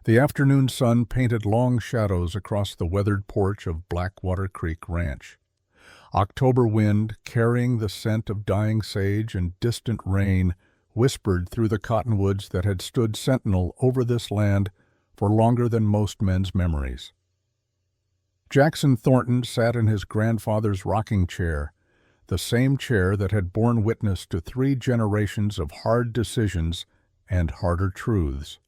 The afternoon sun painted long shadows across the weathered porch of Blackwater Creek Ranch. October wind, carrying the scent of dying sage and distant rain, whispered through the cottonwoods that had stood sentinel over this land for longer than most men's memories. Jackson Thornton sat in his grandfather's rocking chair, the same chair that had borne witness to 3 generations of hard decisions and harder truths.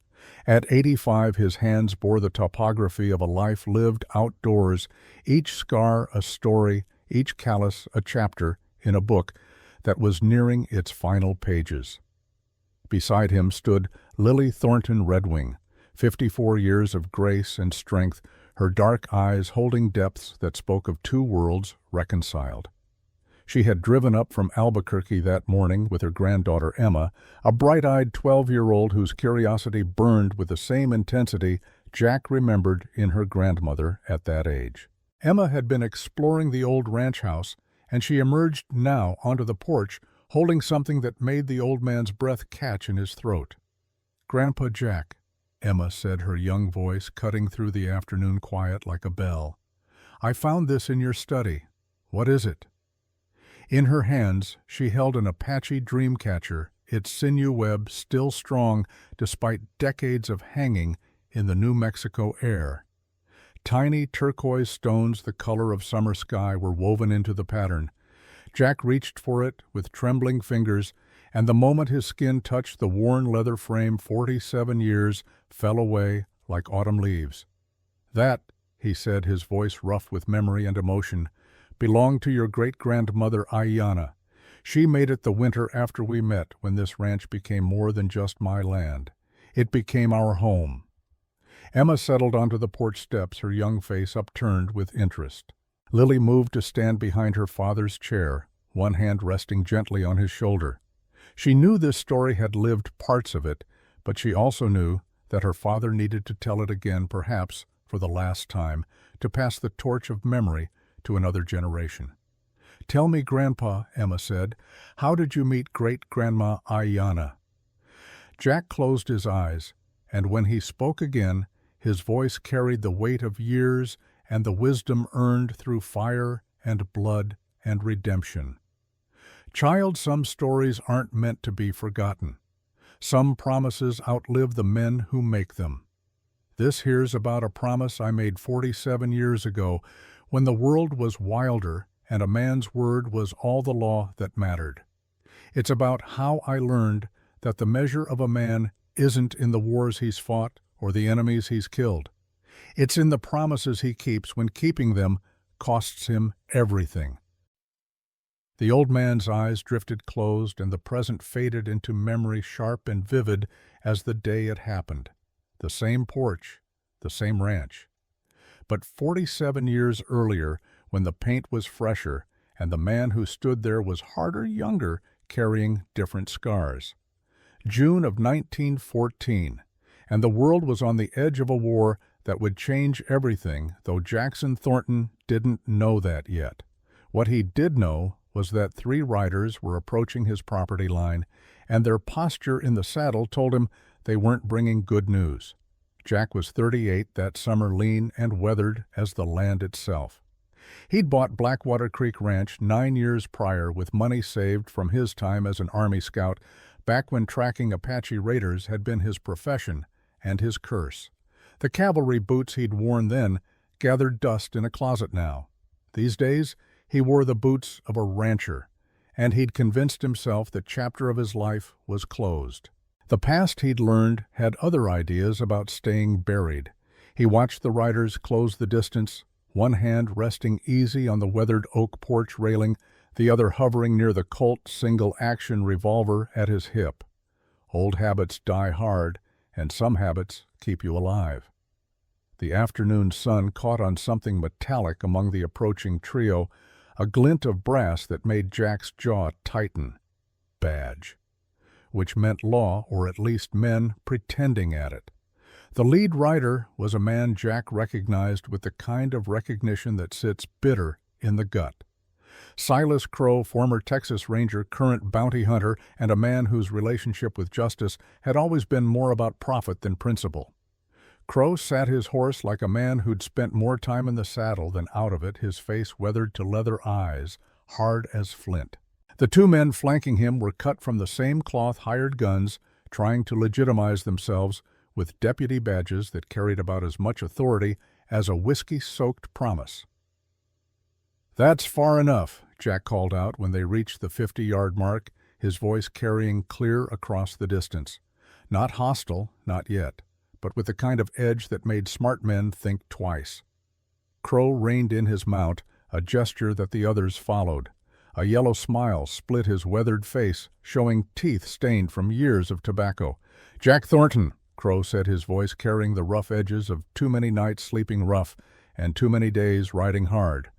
At 85, his hands bore the topography of a life lived outdoors, each scar a story, each callus a chapter in a book that was nearing its final pages. Beside him stood Lily Thornton Redwing, 54 years of grace and strength, her dark eyes holding depths that spoke of 2 worlds reconciled. She had driven up from Albuquerque that morning with her granddaughter Emma, a bright-eyed 12-year-old whose curiosity burned with the same intensity Jack remembered in her grandmother at that age. Emma had been exploring the old ranch house, and she emerged now onto the porch, holding something that made the old man's breath catch in his throat. "Grandpa Jack," Emma said, her young voice cutting through the afternoon quiet like a bell. "I found this in your study. What is it?" In her hands she held an Apache dream catcher, its sinew web still strong despite decades of hanging in the New Mexico air. Tiny turquoise stones the color of summer sky were woven into the pattern. Jack reached for it with trembling fingers, and the moment his skin touched the worn leather frame 47 years fell away like autumn leaves. "That," he said, his voice rough with memory and emotion, "belonged to your great-grandmother Ayana. She made it the winter after we met, when this ranch became more than just my land. It became our home." Emma settled onto the porch steps, her young face upturned with interest. Lily moved to stand behind her father's chair, one hand resting gently on his shoulder. She knew this story had lived parts of it, but she also knew that her father needed to tell it again, perhaps for the last time, to pass the torch of memory to another generation. "Tell me, Grandpa," Emma said, "how did you meet great-grandma Ayana?" Jack closed his eyes, and when he spoke again, his voice carried the weight of years and the wisdom earned through fire and blood and redemption. "Child, some stories aren't meant to be forgotten. Some promises outlive the men who make them. This here's about a promise I made 47 years ago, when the world was wilder and a man's word was all the law that mattered. It's about how I learned that the measure of a man isn't in the wars he's fought or the enemies he's killed. It's in the promises he keeps when keeping them costs him everything." The old man's eyes drifted closed, and the present faded into memory sharp and vivid as the day it happened. The same porch, the same ranch. But 47 years earlier, when the paint was fresher and the man who stood there was harder, younger, carrying different scars. June of 1914, and the world was on the edge of a war that would change everything, though Jackson Thornton didn't know that yet. What he did know was that 3 riders were approaching his property line, and their posture in the saddle told him they weren't bringing good news. Jack was 38 that summer, lean and weathered as the land itself. He'd bought Blackwater Creek Ranch 9 years prior with money saved from his time as an Army scout, back when tracking Apache raiders had been his profession and his curse. The cavalry boots he'd worn then gathered dust in a closet now. These days, he wore the boots of a rancher, and he'd convinced himself that chapter of his life was closed. The past he'd learned had other ideas about staying buried. He watched the riders close the distance, one hand resting easy on the weathered oak porch railing, the other hovering near the Colt single-action revolver at his hip. Old habits die hard, and some habits keep you alive. The afternoon sun caught on something metallic among the approaching trio, a glint of brass that made Jack's jaw tighten. Badge. Which meant law, or at least men pretending at it. The lead rider was a man Jack recognized with the kind of recognition that sits bitter in the gut. Silas Crow, former Texas Ranger, current bounty hunter, and a man whose relationship with justice had always been more about profit than principle. Crow sat his horse like a man who'd spent more time in the saddle than out of it, his face weathered to leather eyes, hard as flint. The two men flanking him were cut from the same cloth hired guns, trying to legitimize themselves with deputy badges that carried about as much authority as a whiskey-soaked promise. "That's far enough," Jack called out when they reached the 50-yard mark, his voice carrying clear across the distance. Not hostile, not yet, but with the kind of edge that made smart men think twice. Crow reined in his mount, a gesture that the others followed. A yellow smile split his weathered face, showing teeth stained from years of tobacco. "Jack Thornton," Crow said, his voice carrying the rough edges of too many nights sleeping rough and too many days riding hard.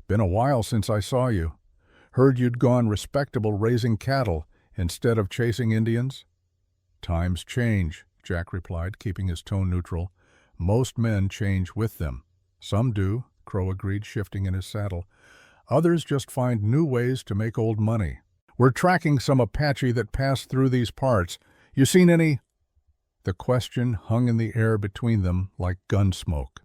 "Been a while since I saw you. Heard you'd gone respectable raising cattle instead of chasing Indians?" "Times change," Jack replied, keeping his tone neutral. "Most men change with them." "Some do," Crow agreed, shifting in his saddle. "Others just find new ways to make old money. We're tracking some Apache that passed through these parts. You seen any?" The question hung in the air between them like gun smoke.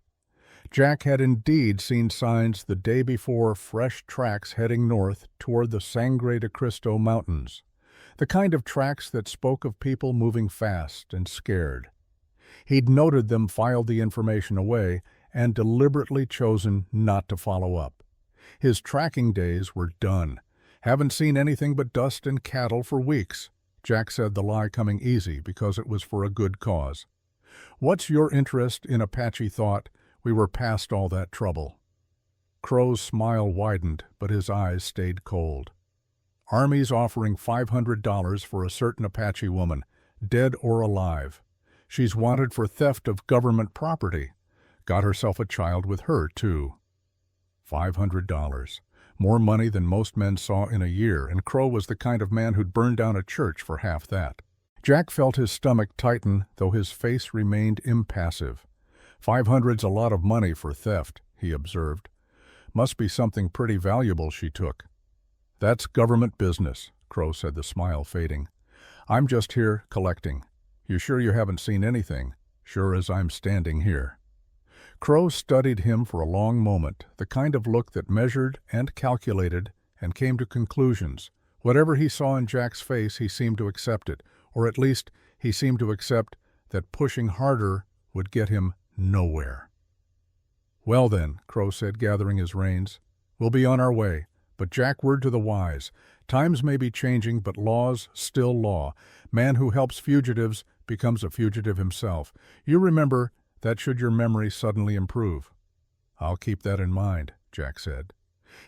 Jack had indeed seen signs the day before, fresh tracks heading north toward the Sangre de Cristo Mountains, the kind of tracks that spoke of people moving fast and scared. He'd noted them, filed the information away, and deliberately chosen not to follow up. His tracking days were done. "Haven't seen anything but dust and cattle for weeks." Jack said, the lie coming easy because it was for a good cause. "What's your interest in Apache thought? We were past all that trouble." Crow's smile widened, but his eyes stayed cold. "Army's offering $500 for a certain Apache woman, dead or alive. She's wanted for theft of government property. Got herself a child with her, too." $500. More money than most men saw in a year, and Crow was the kind of man who'd burn down a church for half that. Jack felt his stomach tighten, though his face remained impassive. "500's a lot of money for theft," he observed. "Must be something pretty valuable she took." "That's government business," Crow said, the smile fading. "I'm just here collecting. You sure you haven't seen anything? Sure as I'm standing here." Crow studied him for a long moment, the kind of look that measured and calculated and came to conclusions. Whatever he saw in Jack's face, he seemed to accept it, or at least he seemed to accept that pushing harder would get him nowhere. "Well then," Crow said, gathering his reins, "we'll be on our way. But Jack, word to the wise. Times may be changing, but law's still law. Man who helps fugitives becomes a fugitive himself. You remember that should your memory suddenly improve." "I'll keep that in mind," Jack said.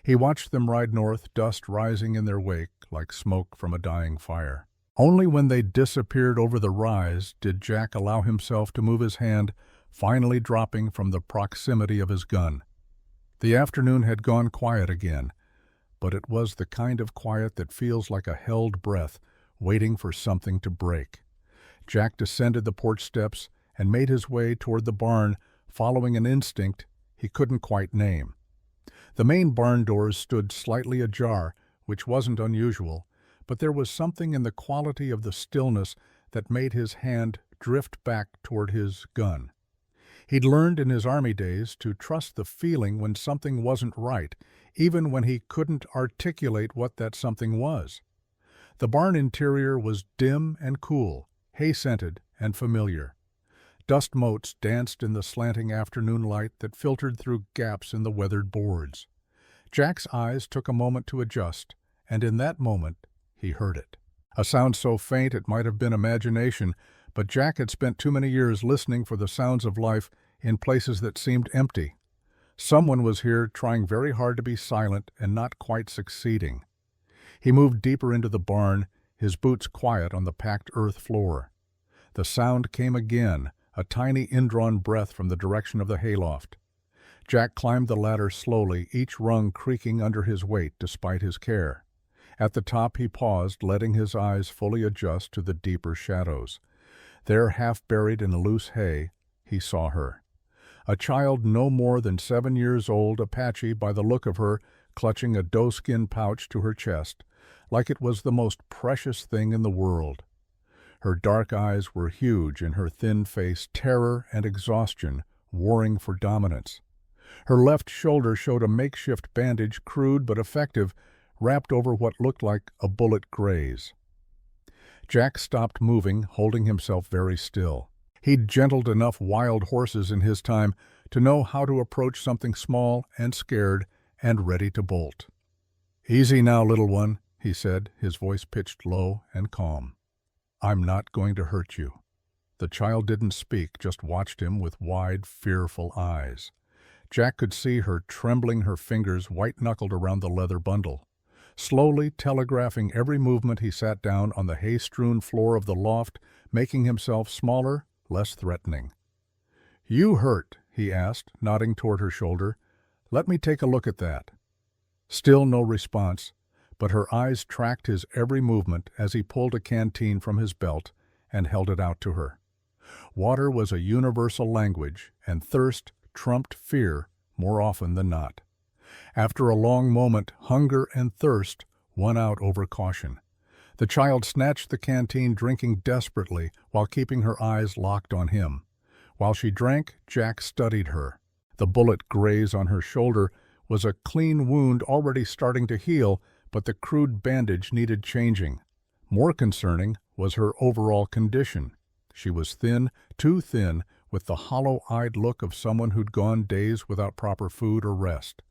He watched them ride north, dust rising in their wake like smoke from a dying fire. Only when they disappeared over the rise did Jack allow himself to move his hand, finally dropping from the proximity of his gun. The afternoon had gone quiet again, but it was the kind of quiet that feels like a held breath, waiting for something to break. Jack descended the porch steps and made his way toward the barn, following an instinct he couldn't quite name. The main barn doors stood slightly ajar, which wasn't unusual, but there was something in the quality of the stillness that made his hand drift back toward his gun. He'd learned in his Army days to trust the feeling when something wasn't right, even when he couldn't articulate what that something was. The barn interior was dim and cool, hay-scented and familiar. Dust motes danced in the slanting afternoon light that filtered through gaps in the weathered boards. Jack's eyes took a moment to adjust, and in that moment he heard it. A sound so faint it might have been imagination, but Jack had spent too many years listening for the sounds of life in places that seemed empty. Someone was here trying very hard to be silent and not quite succeeding. He moved deeper into the barn, his boots quiet on the packed earth floor. The sound came again, a tiny indrawn breath from the direction of the hayloft. Jack climbed the ladder slowly, each rung creaking under his weight despite his care. At the top he paused, letting his eyes fully adjust to the deeper shadows. There, half buried in the loose hay, he saw her. A child no more than 7 years old, Apache by the look of her, clutching a doeskin pouch to her chest, like it was the most precious thing in the world. Her dark eyes were huge, in her thin face terror and exhaustion warring for dominance. Her left shoulder showed a makeshift bandage, crude but effective, wrapped over what looked like a bullet graze. Jack stopped moving, holding himself very still. He'd gentled enough wild horses in his time to know how to approach something small and scared and ready to bolt. "Easy now, little one," he said, his voice pitched low and calm. "I'm not going to hurt you." The child didn't speak, just watched him with wide, fearful eyes. Jack could see her trembling, her fingers white-knuckled around the leather bundle. Slowly telegraphing every movement, he sat down on the hay-strewn floor of the loft, making himself smaller, less threatening. "You hurt?" he asked, nodding toward her shoulder. "Let me take a look at that." Still no response, but her eyes tracked his every movement as he pulled a canteen from his belt and held it out to her. Water was a universal language, and thirst trumped fear more often than not. After a long moment, hunger and thirst won out over caution. The child snatched the canteen, drinking desperately while keeping her eyes locked on him. While she drank, Jack studied her. The bullet graze on her shoulder was a clean wound already starting to heal, but the crude bandage needed changing. More concerning was her overall condition. She was thin, too thin, with the hollow-eyed look of someone who'd gone days without proper food or rest.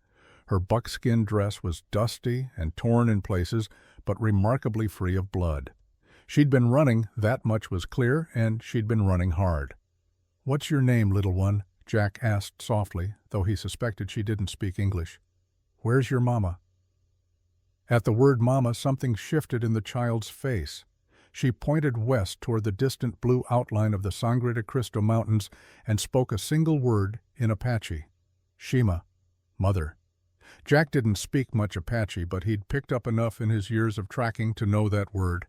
Her buckskin dress was dusty and torn in places, but remarkably free of blood. She'd been running, that much was clear, and she'd been running hard. "What's your name, little one?" Jack asked softly, though he suspected she didn't speak English. "Where's your mama?" At the word mama, something shifted in the child's face. She pointed west toward the distant blue outline of the Sangre de Cristo Mountains and spoke a single word in Apache. "Shima," mother. Jack didn't speak much Apache, but he'd picked up enough in his years of tracking to know that word.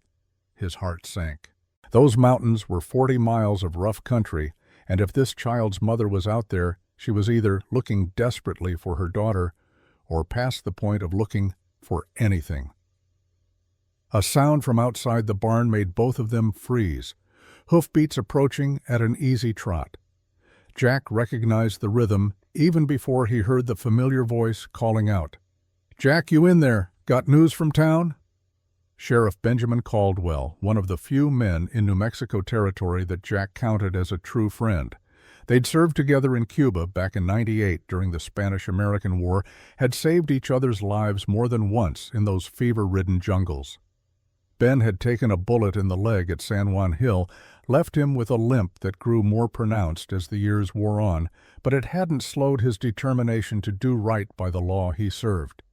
His heart sank. Those mountains were 40 miles of rough country, and if this child's mother was out there, she was either looking desperately for her daughter or past the point of looking for anything. A sound from outside the barn made both of them freeze, hoofbeats approaching at an easy trot. Jack recognized the rhythm even before he heard the familiar voice calling out. "Jack, you in there? Got news from town?" Sheriff Benjamin Caldwell, one of the few men in New Mexico territory that Jack counted as a true friend. They'd served together in Cuba back in '98 during the Spanish-American War, had saved each other's lives more than once in those fever-ridden jungles. Ben had taken a bullet in the leg at San Juan Hill, left him with a limp that grew more pronounced as the years wore on, but it hadn't slowed his determination to do right by the law he served.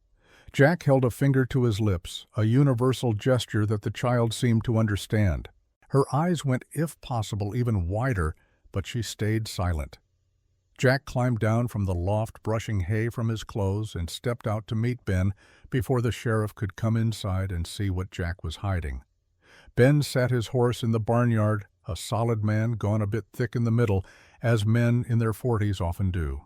Jack held a finger to his lips, a universal gesture that the child seemed to understand. Her eyes went, if possible, even wider, but she stayed silent. Jack climbed down from the loft, brushing hay from his clothes, and stepped out to meet Ben before the sheriff could come inside and see what Jack was hiding. Ben sat his horse in the barnyard, a solid man gone a bit thick in the middle, as men in their 40s often do.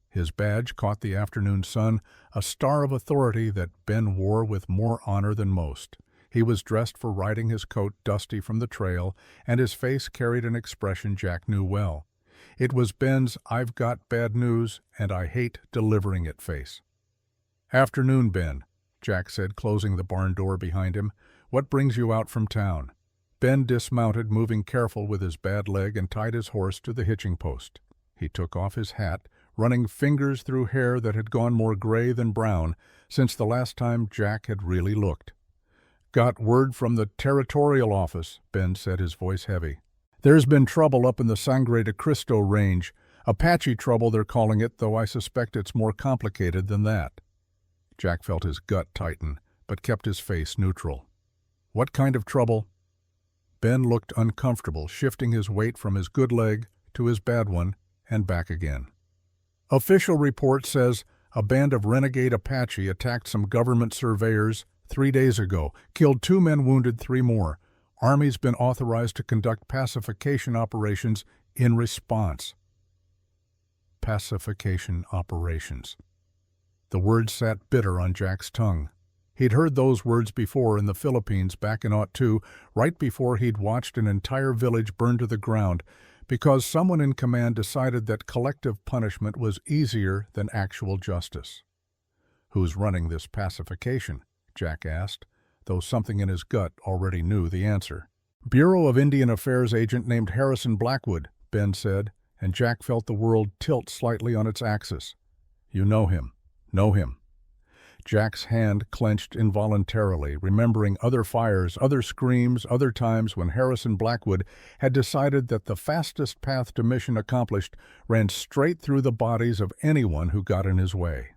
His badge caught the afternoon sun, a star of authority that Ben wore with more honor than most. He was dressed for riding, his coat dusty from the trail, and his face carried an expression Jack knew well. It was Ben's "I've got bad news, and I hate delivering it" face. "Afternoon, Ben," Jack said, closing the barn door behind him. "What brings you out from town?" Ben dismounted, moving careful with his bad leg, and tied his horse to the hitching post. He took off his hat, running fingers through hair that had gone more gray than brown since the last time Jack had really looked. "Got word from the territorial office," Ben said, his voice heavy. "There's been trouble up in the Sangre de Cristo range. Apache trouble, they're calling it, though I suspect it's more complicated than that." Jack felt his gut tighten, but kept his face neutral. "What kind of trouble?" Ben looked uncomfortable, shifting his weight from his good leg to his bad one and back again. "Official report says a band of renegade Apache attacked some government surveyors 3 days ago, killed 2 men, wounded 3 more. Army's been authorized to conduct pacification operations in response." Pacification operations. The word sat bitter on Jack's tongue. He'd heard those words before in the Philippines back in '02, right before he'd watched an entire village burn to the ground because someone in command decided that collective punishment was easier than actual justice. "Who's running this pacification?" Jack asked, though something in his gut already knew the answer. "Bureau of Indian Affairs agent named Harrison Blackwood," Ben said, and Jack felt the world tilt slightly on its axis. "You know him. Know him." Jack's hand clenched involuntarily, remembering other fires, other screams, other times when Harrison Blackwood had decided that the fastest path to mission accomplished ran straight through the bodies of anyone who got in his way.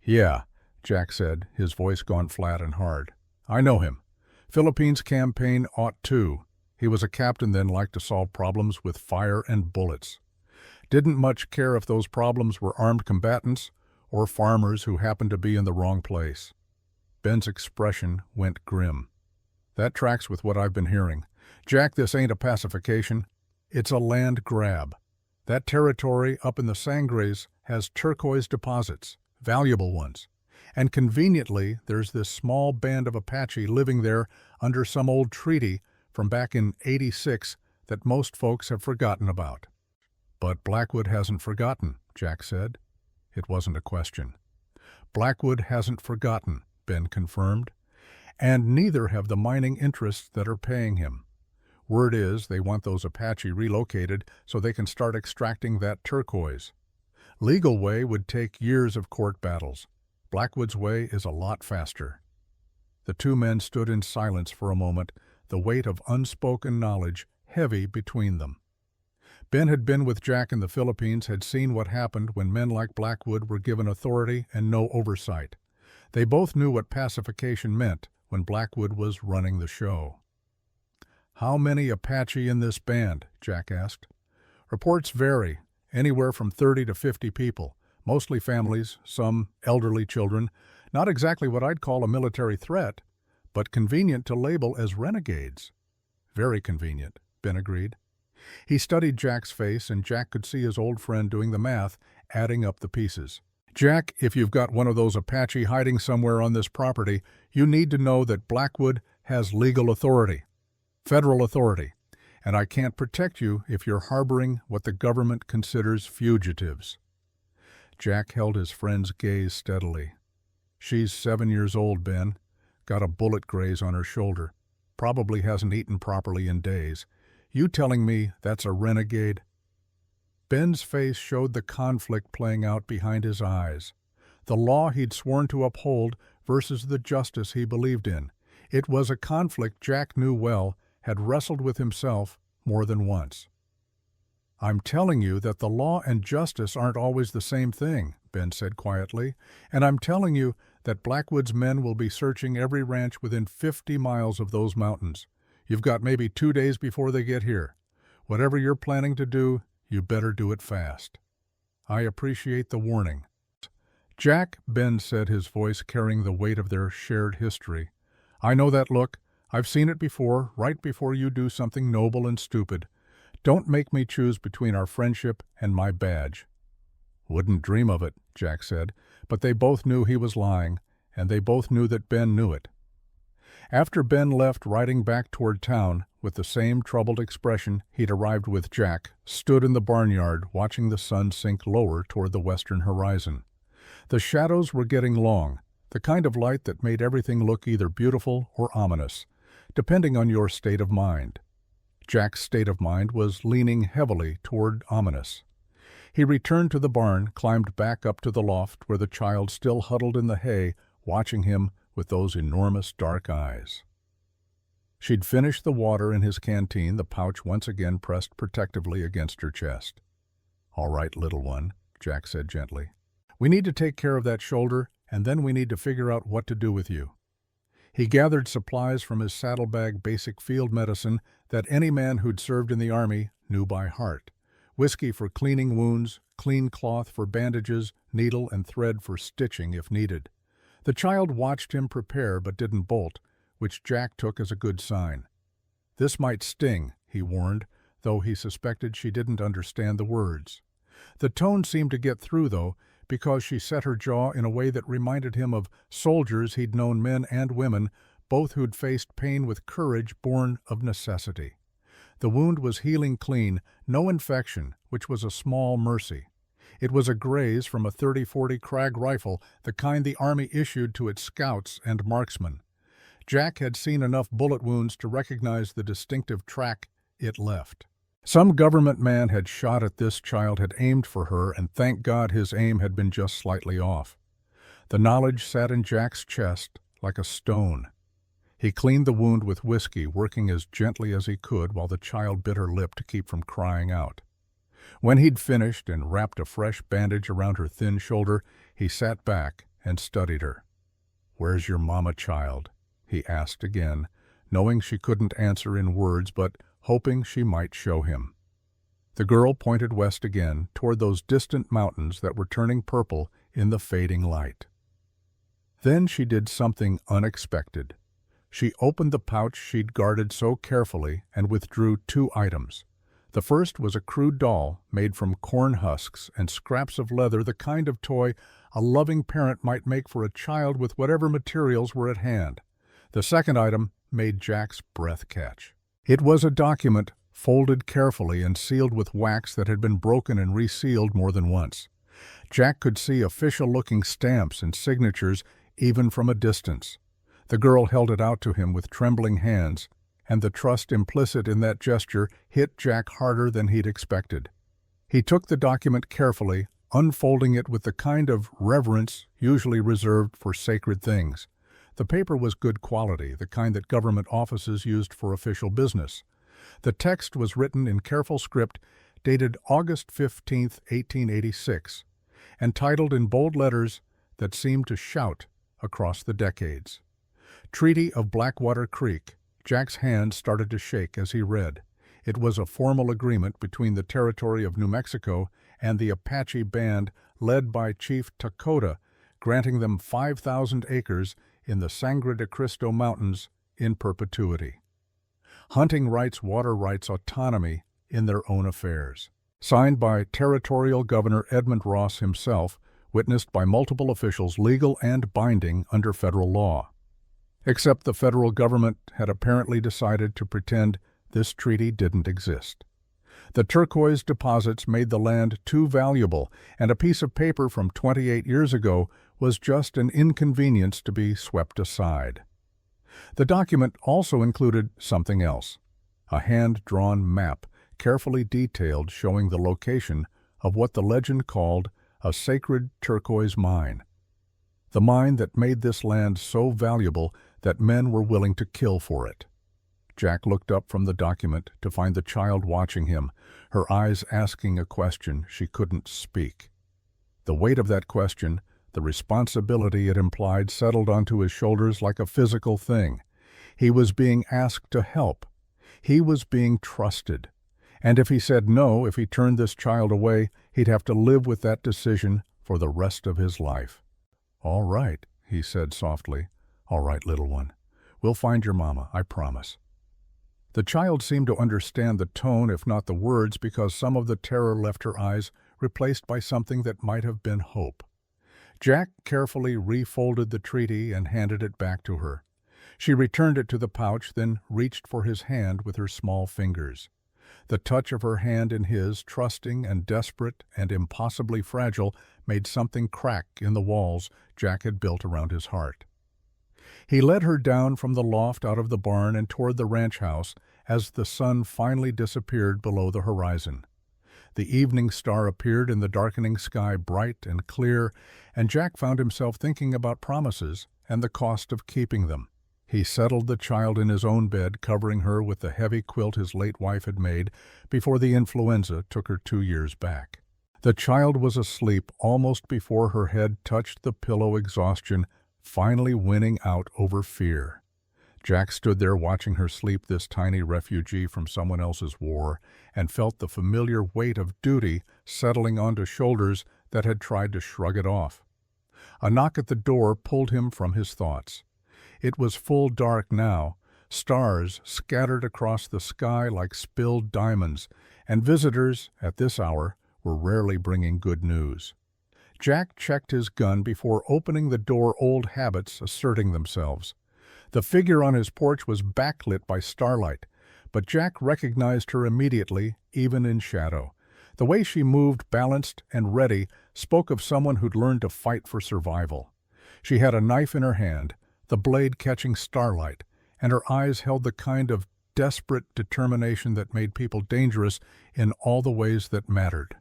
"Yeah," Jack said, his voice gone flat and hard. "I know him. Philippines campaign '02. He was a captain then, liked to solve problems with fire and bullets. Didn't much care if those problems were armed combatants or farmers who happened to be in the wrong place." Ben's expression went grim. "That tracks with what I've been hearing. Jack, this ain't a pacification. It's a land grab. That territory up in the Sangres has turquoise deposits, valuable ones. And conveniently, there's this small band of Apache living there under some old treaty from back in '86 that most folks have forgotten about." "But Blackwood hasn't forgotten," Jack said. It wasn't a question. "Blackwood hasn't forgotten," Ben confirmed, "and neither have the mining interests that are paying him. Word is they want those Apache relocated so they can start extracting that turquoise. Legal way would take years of court battles. Blackwood's way is a lot faster." The two men stood in silence for a moment, the weight of unspoken knowledge heavy between them. Ben had been with Jack in the Philippines, had seen what happened when men like Blackwood were given authority and no oversight. They both knew what pacification meant when Blackwood was running the show. "How many Apache in this band?" Jack asked. "Reports vary, anywhere from 30 to 50 people, mostly families, some elderly children. Not exactly what I'd call a military threat, but convenient to label as renegades." "Very convenient," Ben agreed. He studied Jack's face, and Jack could see his old friend doing the math, adding up the pieces. "Jack, if you've got one of those Apache hiding somewhere on this property, you need to know that Blackwood has legal authority, federal authority, and I can't protect you if you're harboring what the government considers fugitives." Jack held his friend's gaze steadily. "She's 7 years old, Ben. Got a bullet graze on her shoulder. Probably hasn't eaten properly in days. You telling me that's a renegade?" Ben's face showed the conflict playing out behind his eyes. The law he'd sworn to uphold versus the justice he believed in. It was a conflict Jack knew well, had wrestled with himself more than once. "I'm telling you that the law and justice aren't always the same thing," Ben said quietly, "and I'm telling you that Blackwood's men will be searching every ranch within 50 miles of those mountains. You've got maybe 2 days before they get here. Whatever you're planning to do, you better do it fast." "I appreciate the warning." "Jack," Ben said, his voice carrying the weight of their shared history, "I know that look. I've seen it before, right before you do something noble and stupid. Don't make me choose between our friendship and my badge." "Wouldn't dream of it," Jack said, but they both knew he was lying, and they both knew that Ben knew it. After Ben left, riding back toward town, with the same troubled expression he'd arrived with, Jack stood in the barnyard watching the sun sink lower toward the western horizon. The shadows were getting long, the kind of light that made everything look either beautiful or ominous, depending on your state of mind. Jack's state of mind was leaning heavily toward ominous. He returned to the barn, climbed back up to the loft where the child still huddled in the hay, watching him with those enormous dark eyes. She'd finished the water in his canteen, the pouch once again pressed protectively against her chest. "All right, little one," Jack said gently. "We need to take care of that shoulder, and then we need to figure out what to do with you." He gathered supplies from his saddlebag, basic field medicine that any man who'd served in the Army knew by heart. Whiskey for cleaning wounds, clean cloth for bandages, needle and thread for stitching if needed. The child watched him prepare but didn't bolt, which Jack took as a good sign. "This might sting," he warned, though he suspected she didn't understand the words. The tone seemed to get through, though, because she set her jaw in a way that reminded him of soldiers he'd known, men and women, both who'd faced pain with courage born of necessity. The wound was healing clean, no infection, which was a small mercy. It was a graze from a .30-40 Krag rifle, the kind the Army issued to its scouts and marksmen. Jack had seen enough bullet wounds to recognize the distinctive track it left. Some government man had shot at this child, had aimed for her, and thank God his aim had been just slightly off. The knowledge sat in Jack's chest like a stone. He cleaned the wound with whiskey, working as gently as he could while the child bit her lip to keep from crying out. When he'd finished and wrapped a fresh bandage around her thin shoulder, he sat back and studied her. "Where's your mama, child?" he asked again, knowing she couldn't answer in words, but hoping she might show him. The girl pointed west again, toward those distant mountains that were turning purple in the fading light. Then she did something unexpected. She opened the pouch she'd guarded so carefully and withdrew 2 items. The first was a crude doll made from corn husks and scraps of leather, the kind of toy a loving parent might make for a child with whatever materials were at hand. The second item made Jack's breath catch. It was a document folded carefully and sealed with wax that had been broken and resealed more than once. Jack could see official-looking stamps and signatures even from a distance. The girl held it out to him with trembling hands, and the trust implicit in that gesture hit Jack harder than he'd expected. He took the document carefully, unfolding it with the kind of reverence usually reserved for sacred things. The paper was good quality, the kind that government offices used for official business. The text was written in careful script, dated August 15, 1886, and titled in bold letters that seemed to shout across the decades. Treaty of Blackwater Creek. Jack's hand started to shake as he read. It was a formal agreement between the territory of New Mexico and the Apache band led by Chief Takota, granting them 5,000 acres in the Sangre de Cristo Mountains in perpetuity. Hunting rights, water rights, autonomy in their own affairs. Signed by Territorial Governor Edmund Ross himself, witnessed by multiple officials, legal and binding under federal law. Except the federal government had apparently decided to pretend this treaty didn't exist. The turquoise deposits made the land too valuable, and a piece of paper from 28 years ago was just an inconvenience to be swept aside. The document also included something else, a hand-drawn map, carefully detailed, showing the location of what the legend called a sacred turquoise mine. The mine that made this land so valuable that men were willing to kill for it. Jack looked up from the document to find the child watching him, her eyes asking a question she couldn't speak. The weight of that question, the responsibility it implied, settled onto his shoulders like a physical thing. He was being asked to help. He was being trusted. And if he said no, if he turned this child away, he'd have to live with that decision for the rest of his life. "All right," he said softly. "All right, little one. We'll find your mama, I promise." The child seemed to understand the tone, if not the words, because some of the terror left her eyes, replaced by something that might have been hope. Jack carefully refolded the treaty and handed it back to her. She returned it to the pouch, then reached for his hand with her small fingers. The touch of her hand in his, trusting and desperate and impossibly fragile, made something crack in the walls Jack had built around his heart. He led her down from the loft out of the barn and toward the ranch house as the sun finally disappeared below the horizon. The evening star appeared in the darkening sky, bright and clear, and Jack found himself thinking about promises and the cost of keeping them. He settled the child in his own bed, covering her with the heavy quilt his late wife had made before the influenza took her 2 years back. The child was asleep almost before her head touched the pillow, exhaustion finally winning out over fear. Jack stood there watching her sleep, this tiny refugee from someone else's war, and felt the familiar weight of duty settling onto shoulders that had tried to shrug it off. A knock at the door pulled him from his thoughts. It was full dark now, stars scattered across the sky like spilled diamonds, and visitors, at this hour, were rarely bringing good news. Jack checked his gun before opening the door, old habits asserting themselves. The figure on his porch was backlit by starlight, but Jack recognized her immediately, even in shadow. The way she moved, balanced and ready, spoke of someone who'd learned to fight for survival. She had a knife in her hand, the blade catching starlight, and her eyes held the kind of desperate determination that made people dangerous in all the ways that mattered.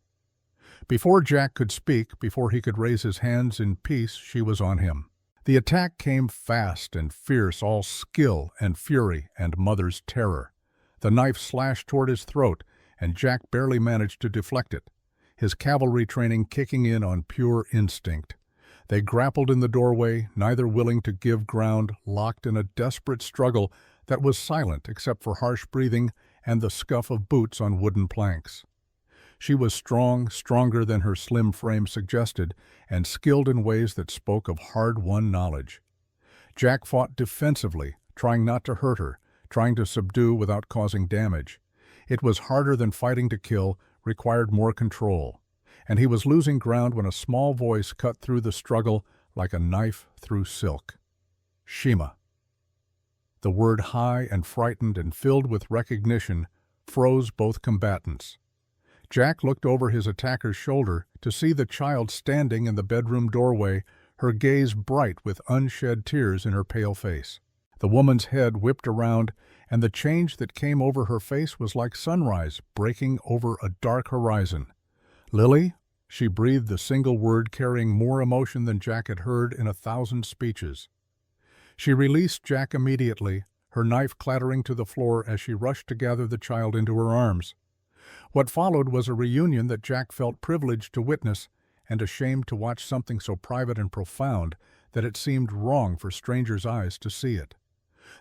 Before Jack could speak, before he could raise his hands in peace, she was on him. The attack came fast and fierce, all skill and fury and mother's terror. The knife slashed toward his throat, and Jack barely managed to deflect it, his cavalry training kicking in on pure instinct. They grappled in the doorway, neither willing to give ground, locked in a desperate struggle that was silent except for harsh breathing and the scuff of boots on wooden planks. She was strong, stronger than her slim frame suggested, and skilled in ways that spoke of hard-won knowledge. Jack fought defensively, trying not to hurt her, trying to subdue without causing damage. It was harder than fighting to kill, required more control. And he was losing ground when a small voice cut through the struggle like a knife through silk. Shima. The word, high and frightened and filled with recognition, froze both combatants. Jack looked over his attacker's shoulder to see the child standing in the bedroom doorway, her gaze bright with unshed tears in her pale face. The woman's head whipped around, and the change that came over her face was like sunrise breaking over a dark horizon. "Lily?" She breathed the single word carrying more emotion than Jack had heard in 1,000 speeches. She released Jack immediately, her knife clattering to the floor as she rushed to gather the child into her arms. What followed was a reunion that Jack felt privileged to witness and ashamed to watch, something so private and profound that it seemed wrong for strangers' eyes to see it.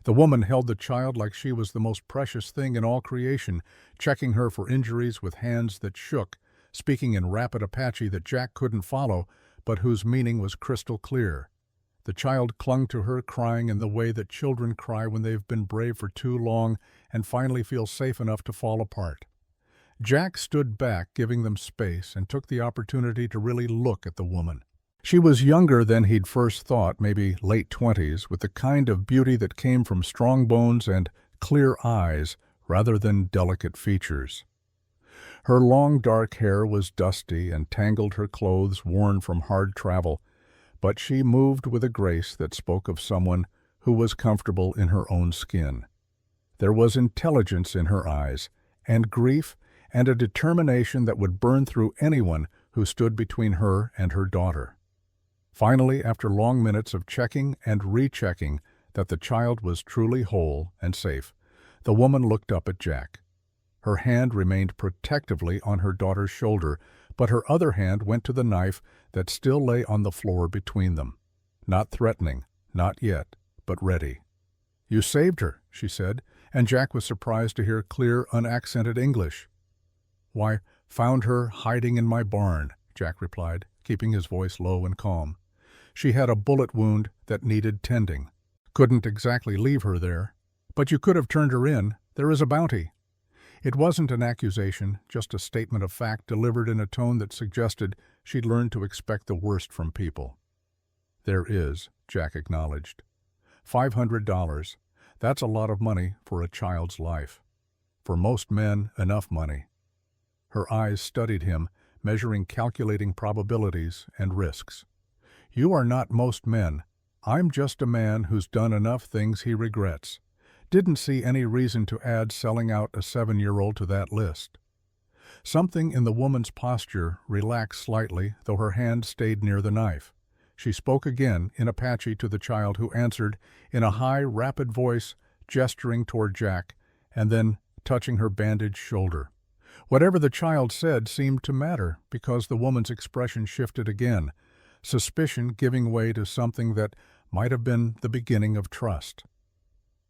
The woman held the child like she was the most precious thing in all creation, checking her for injuries with hands that shook, speaking in rapid Apache that Jack couldn't follow, but whose meaning was crystal clear. The child clung to her, crying in the way that children cry when they've been brave for too long and finally feel safe enough to fall apart. Jack stood back, giving them space, and took the opportunity to really look at the woman. She was younger than he'd first thought, maybe late 20s, with the kind of beauty that came from strong bones and clear eyes rather than delicate features. Her long dark hair was dusty and tangled her clothes worn from hard travel, but she moved with a grace that spoke of someone who was comfortable in her own skin. There was intelligence in her eyes, and grief, and a determination that would burn through anyone who stood between her and her daughter. Finally, after long minutes of checking and rechecking that the child was truly whole and safe, the woman looked up at Jack. Her hand remained protectively on her daughter's shoulder, but her other hand went to the knife that still lay on the floor between them. Not threatening, not yet, but ready. "You saved her," she said, and Jack was surprised to hear clear, unaccented English. "Why, found her hiding in my barn," Jack replied, keeping his voice low and calm. "She had a bullet wound that needed tending. Couldn't exactly leave her there. But you could have turned her in. There is a bounty." It wasn't an accusation, just a statement of fact delivered in a tone that suggested she'd learned to expect the worst from people. "There is," Jack acknowledged. $500. That's a lot of money for a child's life. For most men, enough money. Her eyes studied him, measuring, calculating probabilities and risks. "You are not most men. I'm just a man who's done enough things he regrets. Didn't see any reason to add selling out a 7-year-old to that list." Something in the woman's posture relaxed slightly, though her hand stayed near the knife. She spoke again in Apache to the child, who answered in a high, rapid voice, gesturing toward Jack, and then touching her bandaged shoulder. Whatever the child said seemed to matter, because the woman's expression shifted again, suspicion giving way to something that might have been the beginning of trust.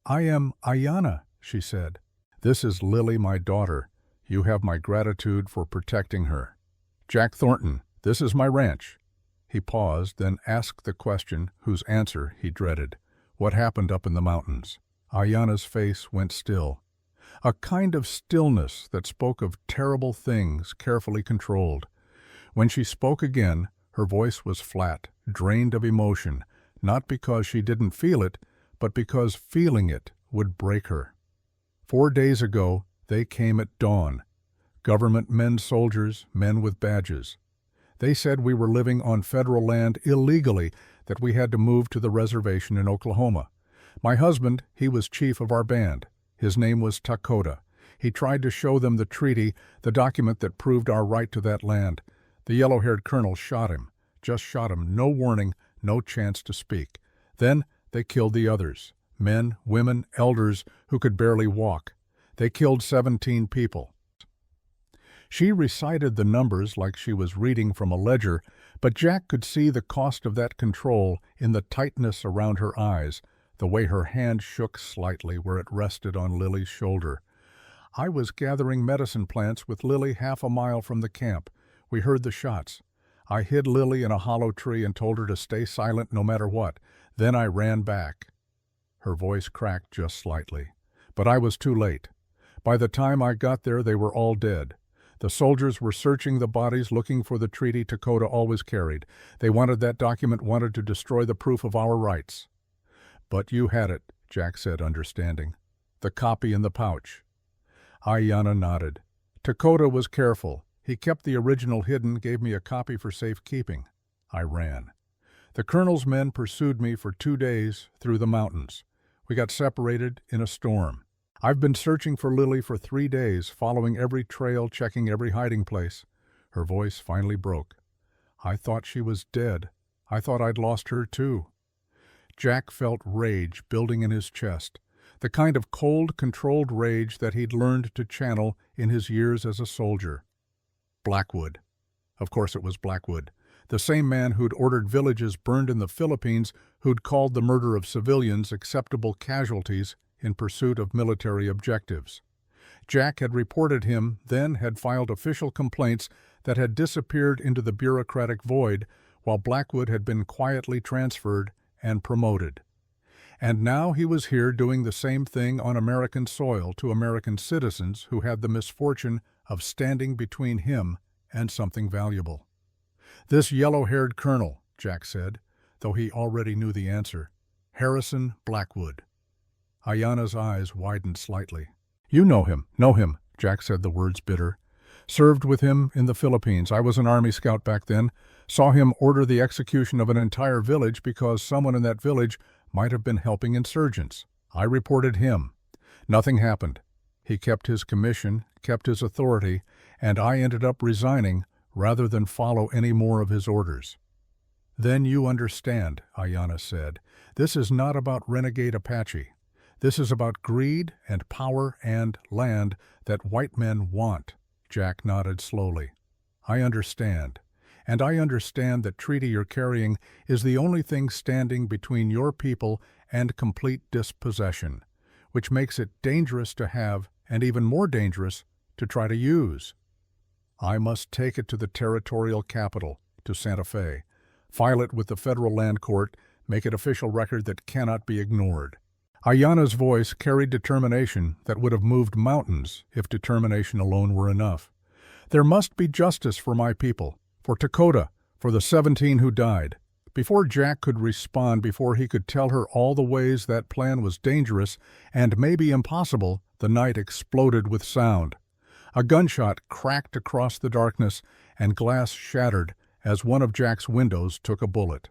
"I am Ayana," she said. "This is Lily, my daughter. You have my gratitude for protecting her. Jack Thornton, this is my ranch." He paused, then asked the question whose answer he dreaded. "What happened up in the mountains?" Ayana's face went still. A kind of stillness that spoke of terrible things carefully controlled. When she spoke again, Her voice was flat, drained of emotion, not because she didn't feel it, but because feeling it would break her. 4 days ago, they came at dawn. Government men soldiers, men with badges. They said we were living on federal land illegally, that we had to move to the reservation in Oklahoma. My husband, he was chief of our band. His name was Dakota. He tried to show them the treaty, the document that proved our right to that land. The yellow-haired colonel shot him, just shot him, no warning, no chance to speak. Then they killed the others, men, women, elders who could barely walk. They killed 17 people. She recited the numbers like she was reading from a ledger, but Jack could see the cost of that control in the tightness around her eyes, the way her hand shook slightly where it rested on Lily's shoulder. I was gathering medicine plants with Lily 1/2 mile from the camp. We heard the shots. I hid Lily in a hollow tree and told her to stay silent no matter what. Then I ran back. Her voice cracked just slightly. But I was too late. By the time I got there, they were all dead. The soldiers were searching the bodies looking for the treaty Dakota always carried. They wanted that document, wanted to destroy the proof of our rights. But you had it, Jack said, understanding. The copy in the pouch. Ayana nodded. Dakota was careful. He kept the original hidden, gave me a copy for safekeeping. I ran. The colonel's men pursued me for 2 days through the mountains. We got separated in a storm. I've been searching for Lily for 3 days, following every trail, checking every hiding place. Her voice finally broke. I thought she was dead. I thought I'd lost her too. Jack felt rage building in his chest, the kind of cold, controlled rage that he'd learned to channel in his years as a soldier. Blackwood. Of course it was Blackwood, the same man who'd ordered villages burned in the Philippines, who'd called the murder of civilians acceptable casualties in pursuit of military objectives. Jack had reported him, then had filed official complaints that had disappeared into the bureaucratic void, while Blackwood had been quietly transferred and promoted. And now he was here doing the same thing on American soil to American citizens who had the misfortune of standing between him and something valuable. This yellow-haired colonel, Jack said, though he already knew the answer. Harrison Blackwood. Ayana's eyes widened slightly. You know him, Jack said, the words bitter. Served with him in the Philippines. I was an Army scout back then. Saw him order the execution of an entire village because someone in that village might have been helping insurgents. I reported him. Nothing happened. He kept his commission, kept his authority, and I ended up resigning rather than follow any more of his orders. Then you understand, Ayana said. This is not about renegade Apache. This is about greed and power and land that white men want. Jack nodded slowly. I understand. And I understand that treaty you're carrying is the only thing standing between your people and complete dispossession, which makes it dangerous to have and even more dangerous to try to use. I must take it to the territorial capital, to Santa Fe, file it with the federal land court, make it official record that cannot be ignored. Ayana's voice carried determination that would have moved mountains if determination alone were enough. There must be justice for my people, for Dakota, for the 17 who died. Before Jack could respond, before he could tell her all the ways that plan was dangerous and maybe impossible, the night exploded with sound. A gunshot cracked across the darkness and glass shattered as one of Jack's windows took a bullet.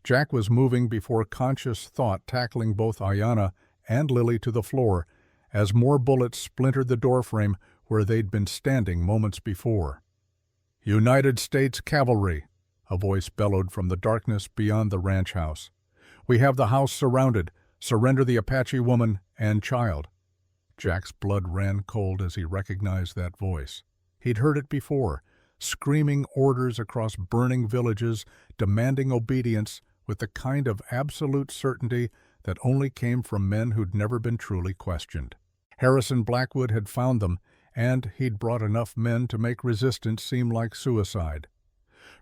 Jack was moving before conscious thought, tackling both Ayana and Lily to the floor as more bullets splintered the doorframe where they'd been standing moments before. United States Cavalry, a voice bellowed from the darkness beyond the ranch house. We have the house surrounded. Surrender the Apache woman and child. Jack's blood ran cold as he recognized that voice. He'd heard it before, screaming orders across burning villages, demanding obedience with the kind of absolute certainty that only came from men who'd never been truly questioned. Harrison Blackwood had found them, and he'd brought enough men to make resistance seem like suicide.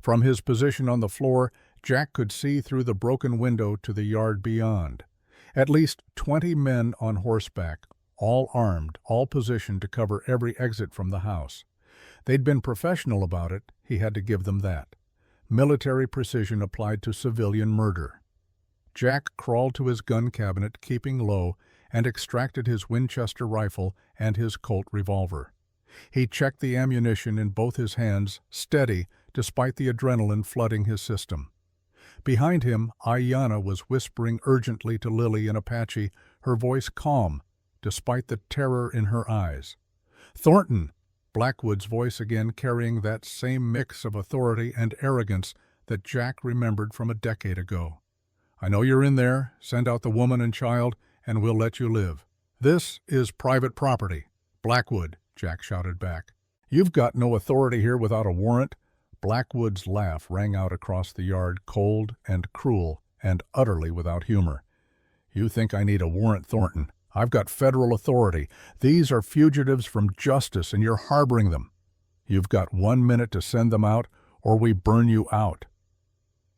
From his position on the floor, Jack could see through the broken window to the yard beyond. At least 20 men on horseback, all armed, all positioned to cover every exit from the house. They'd been professional about it, he had to give them that. military precision applied to civilian murder. Jack crawled to his gun cabinet, keeping low, and extracted his Winchester rifle and his Colt revolver. He checked the ammunition in both his hands, steady despite the adrenaline flooding his system. Behind him, Ayana was whispering urgently to Lily in Apache, her voice calm, despite the terror in her eyes. "Thornton!" Blackwood's voice again, carrying that same mix of authority and arrogance that Jack remembered from a decade ago. "I know you're in there. Send out the woman and child, and we'll let you live." "This is private property." "Blackwood," Jack shouted back. "You've got no authority here without a warrant." Blackwood's laugh rang out across the yard, cold and cruel and utterly without humor. "You think I need a warrant, Thornton? I've got federal authority. These are fugitives from justice, and you're harboring them. You've got 1 minute to send them out, or we burn you out."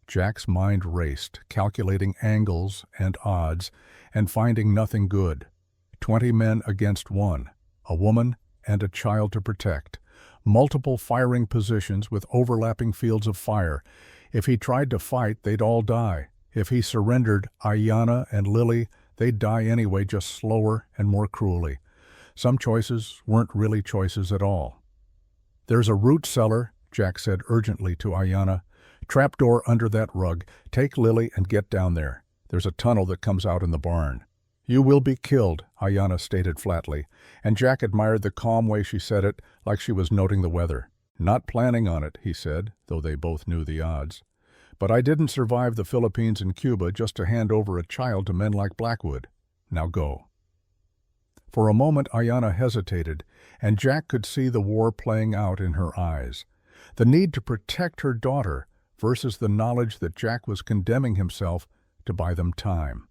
Jack's mind raced, calculating angles and odds, and finding nothing good. 20 men against one, a woman and a child to protect. Multiple firing positions with overlapping fields of fire. If he tried to fight, they'd all die. If he surrendered Ayana and Lily, they'd die anyway, just slower and more cruelly. Some choices weren't really choices at all. "There's a root cellar," Jack said urgently to Ayana. "Trapdoor under that rug. Take Lily and get down there. There's a tunnel that comes out in the barn." "You will be killed," Ayana stated flatly, and Jack admired the calm way she said it, like she was noting the weather. "Not planning on it," he said, though they both knew the odds. "But I didn't survive the Philippines and Cuba just to hand over a child to men like Blackwood. Now go." For a moment Ayana hesitated, and Jack could see the war playing out in her eyes. The need to protect her daughter versus the knowledge that Jack was condemning himself to buy them time.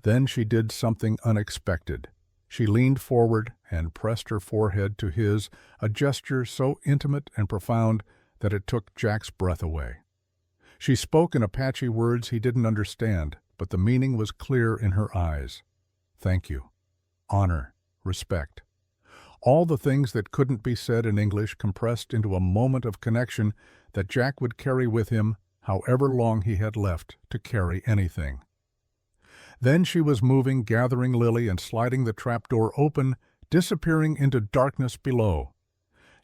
Then she did something unexpected. She leaned forward and pressed her forehead to his, a gesture so intimate and profound that it took Jack's breath away. She spoke in Apache words he didn't understand, but the meaning was clear in her eyes. "Thank you. Honor. Respect." All the things that couldn't be said in English compressed into a moment of connection that Jack would carry with him, however long he had left to carry anything. Then she was moving, gathering Lily and sliding the trapdoor open, disappearing into darkness below.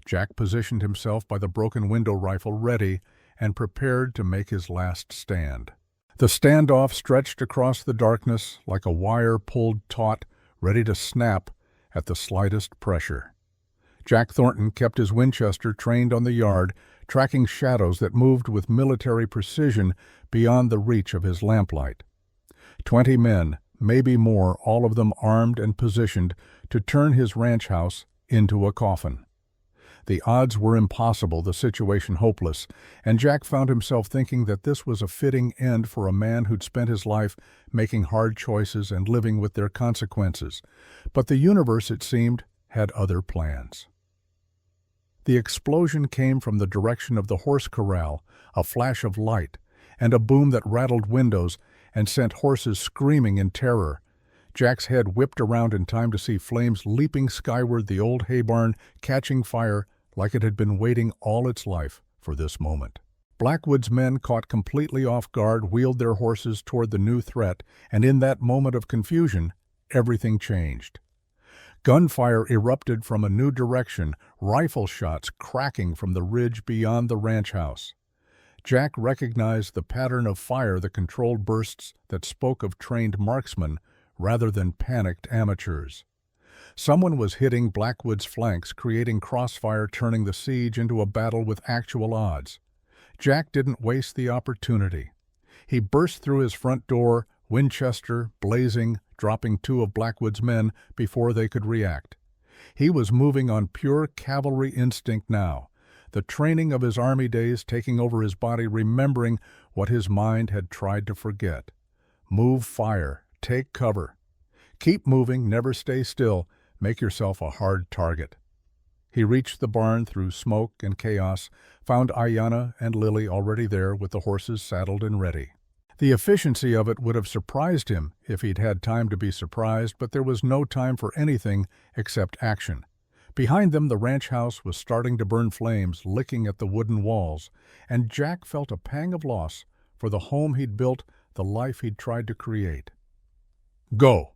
Jack positioned himself by the broken window rifle, ready and prepared to make his last stand. The standoff stretched across the darkness like a wire pulled taut, ready to snap at the slightest pressure. Jack Thornton kept his Winchester trained on the yard, tracking shadows that moved with military precision beyond the reach of his lamplight. 20 men, maybe more, all of them armed and positioned to turn his ranch house into a coffin. The odds were impossible, the situation hopeless, and Jack found himself thinking that this was a fitting end for a man who'd spent his life making hard choices and living with their consequences. But the universe, it seemed, had other plans. The explosion came from the direction of the horse corral, a flash of light, and a boom that rattled windows and sent horses screaming in terror. Jack's head whipped around in time to see flames leaping skyward, the old hay barn catching fire like it had been waiting all its life for this moment. Blackwood's men, caught completely off guard, wheeled their horses toward the new threat, and in that moment of confusion, everything changed. Gunfire erupted from a new direction, rifle shots cracking from the ridge beyond the ranch house. Jack recognized the pattern of fire, the controlled bursts that spoke of trained marksmen rather than panicked amateurs. Someone was hitting Blackwood's flanks, creating crossfire, turning the siege into a battle with actual odds. Jack didn't waste the opportunity. He burst through his front door, Winchester blazing, dropping 2 of Blackwood's men before they could react. He was moving on pure cavalry instinct now, the training of his army days taking over his body, remembering what his mind had tried to forget. Move, fire, take cover. Keep moving, never stay still, make yourself a hard target. He reached the barn through smoke and chaos, found Ayana and Lily already there with the horses saddled and ready. The efficiency of it would have surprised him if he'd had time to be surprised, but there was no time for anything except action. Behind them, the ranch house was starting to burn flames, licking at the wooden walls, and Jack felt a pang of loss for the home he'd built, the life he'd tried to create. "Go!"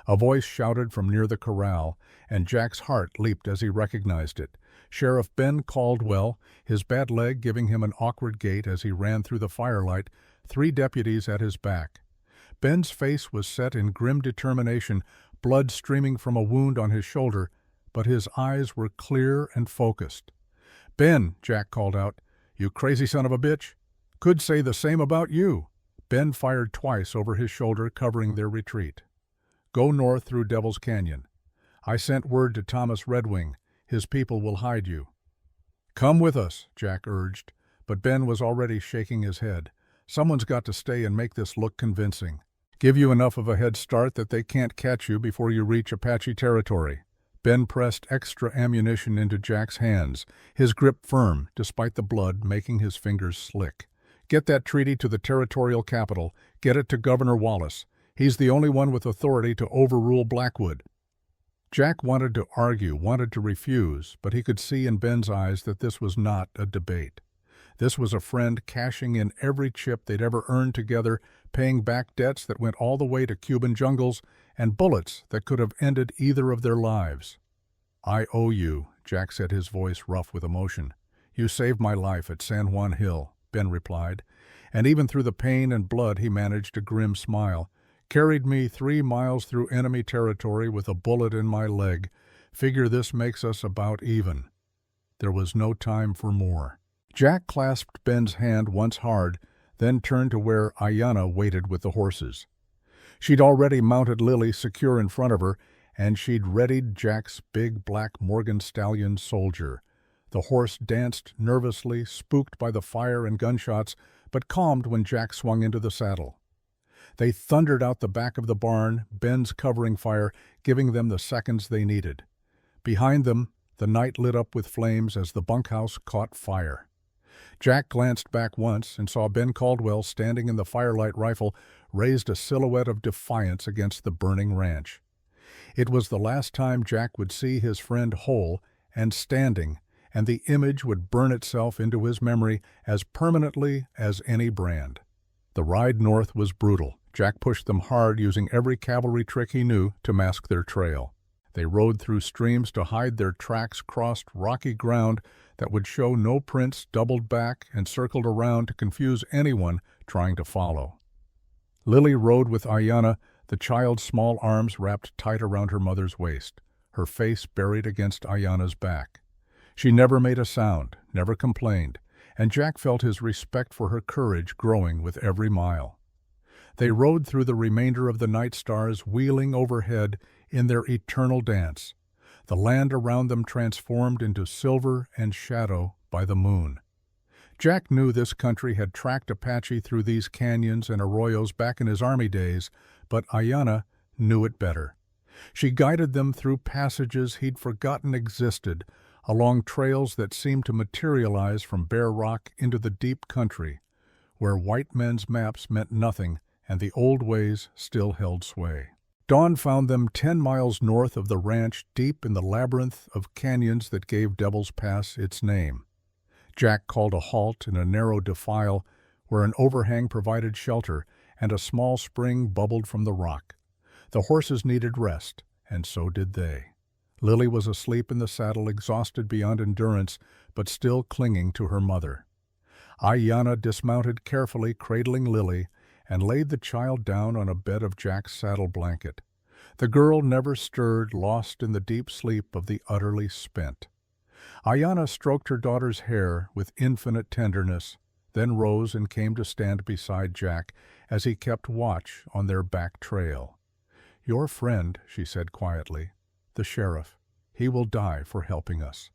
A voice shouted from near the corral, and Jack's heart leaped as he recognized it. Sheriff Ben Caldwell, his bad leg giving him an awkward gait as he ran through the firelight, 3 deputies at his back. Ben's face was set in grim determination, blood streaming from a wound on his shoulder, but his eyes were clear and focused. "Ben," Jack called out, "you crazy son of a bitch. Could say the same about you." Ben fired twice over his shoulder, covering their retreat. "Go north through Devil's Canyon. I sent word to Thomas Redwing. His people will hide you." "Come with us," Jack urged, but Ben was already shaking his head. "Someone's got to stay and make this look convincing. Give you enough of a head start that they can't catch you before you reach Apache territory." Ben pressed extra ammunition into Jack's hands, his grip firm despite the blood making his fingers slick. "Get that treaty to the territorial capital. Get it to Governor Wallace. He's the only one with authority to overrule Blackwood." Jack wanted to argue, wanted to refuse, but he could see in Ben's eyes that this was not a debate. This was a friend cashing in every chip they'd ever earned together, paying back debts that went all the way to Cuban jungles, and bullets that could have ended either of their lives. "I owe you," Jack said, his voice rough with emotion. "You saved my life at San Juan Hill," Ben replied, and even through the pain and blood he managed a grim smile. "Carried me 3 miles through enemy territory with a bullet in my leg. Figure this makes us about even." There was no time for more. Jack clasped Ben's hand once hard, then turned to where Ayana waited with the horses. She'd already mounted Lily secure in front of her, and she'd readied Jack's big black Morgan Stallion Soldier. The horse danced nervously, spooked by the fire and gunshots, but calmed when Jack swung into the saddle. They thundered out the back of the barn, Ben's covering fire, giving them the seconds they needed. Behind them, the night lit up with flames as the bunkhouse caught fire. Jack glanced back once and saw Ben Caldwell standing in the firelight, rifle raised a silhouette of defiance against the burning ranch. It was the last time Jack would see his friend whole and standing, and the image would burn itself into his memory as permanently as any brand. The ride north was brutal. Jack pushed them hard, using every cavalry trick he knew to mask their trail. They rode through streams to hide their tracks, crossed rocky ground that would show no prints, doubled back, and circled around to confuse anyone trying to follow. Lily rode with Ayana, the child's small arms wrapped tight around her mother's waist, her face buried against Ayana's back. She never made a sound, never complained, and Jack felt his respect for her courage growing with every mile. They rode through the remainder of the night stars, wheeling overhead in their eternal dance, the land around them transformed into silver and shadow by the moon. Jack knew this country had tracked Apache through these canyons and arroyos back in his army days, but Ayana knew it better. She guided them through passages he'd forgotten existed, along trails that seemed to materialize from bare rock into the deep country, where white men's maps meant nothing and the old ways still held sway. Dawn found them 10 miles north of the ranch, deep in the labyrinth of canyons that gave Devil's Pass its name. Jack called a halt in a narrow defile where an overhang provided shelter and a small spring bubbled from the rock. The horses needed rest, and so did they. Lily was asleep in the saddle, exhausted beyond endurance, but still clinging to her mother. Ayana dismounted carefully, cradling Lily, and laid the child down on a bed of Jack's saddle blanket. The girl never stirred, lost in the deep sleep of the utterly spent. Ayana stroked her daughter's hair with infinite tenderness, then rose and came to stand beside Jack as he kept watch on their back trail. "Your friend," she said quietly, "the sheriff. He will die for helping us."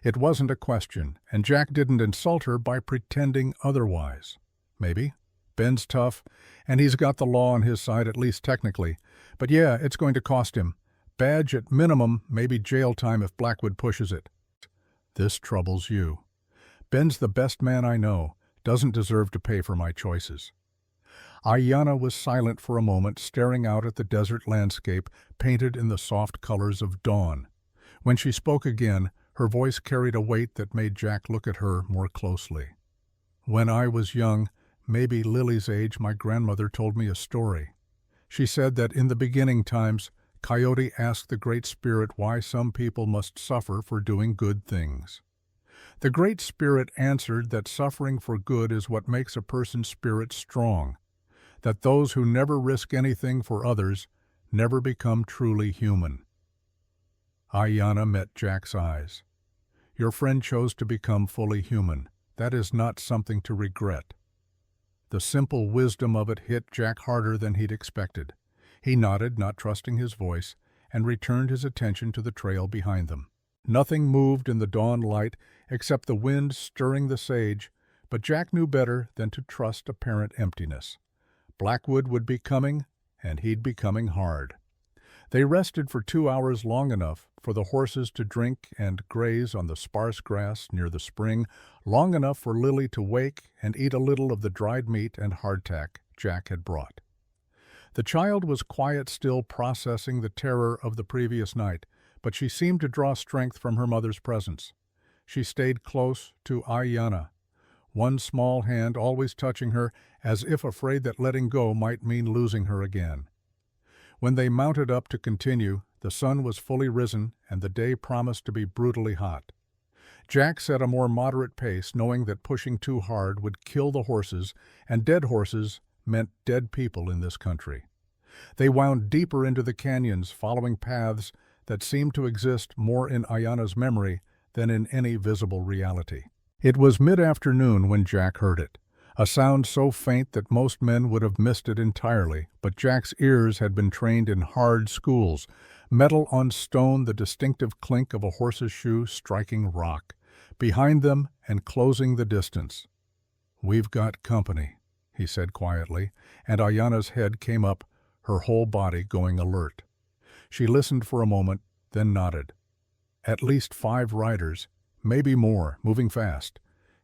It wasn't a question, and Jack didn't insult her by pretending otherwise. Maybe. Ben's tough, and he's got the law on his side, at least technically. But yeah, it's going to cost him. Badge at minimum, maybe jail time if Blackwood pushes it. This troubles you. Ben's the best man I know, doesn't deserve to pay for my choices. Ayana was silent for a moment, staring out at the desert landscape painted in the soft colors of dawn. When she spoke again, her voice carried a weight that made Jack look at her more closely. "When I was young, maybe Lily's age, my grandmother told me a story. She said that in the beginning times, Coyote asked the Great Spirit why some people must suffer for doing good things. The Great Spirit answered that suffering for good is what makes a person's spirit strong, that those who never risk anything for others never become truly human." Ayana met Jack's eyes. "Your friend chose to become fully human. That is not something to regret." The simple wisdom of it hit Jack harder than he'd expected. He nodded, not trusting his voice, and returned his attention to the trail behind them. Nothing moved in the dawn light except the wind stirring the sage, but Jack knew better than to trust apparent emptiness. Blackwood would be coming, and he'd be coming hard. They rested for 2 hours, long enough for the horses to drink and graze on the sparse grass near the spring, long enough for Lily to wake and eat a little of the dried meat and hardtack Jack had brought. The child was quiet, still processing the terror of the previous night, but she seemed to draw strength from her mother's presence. She stayed close to Ayana, one small hand always touching her, as if afraid that letting go might mean losing her again. When they mounted up to continue, the sun was fully risen and the day promised to be brutally hot. Jack set a more moderate pace, knowing that pushing too hard would kill the horses, and dead horses meant dead people in this country. They wound deeper into the canyons, following paths that seemed to exist more in Ayana's memory than in any visible reality. It was mid-afternoon when Jack heard it, a sound so faint that most men would have missed it entirely, but Jack's ears had been trained in hard schools, metal on stone, the distinctive clink of a horse's shoe striking rock, behind them and closing the distance. "We've got company," he said quietly, and Ayana's head came up, her whole body going alert. She listened for a moment, then nodded. "At least 5 riders, maybe more, moving fast.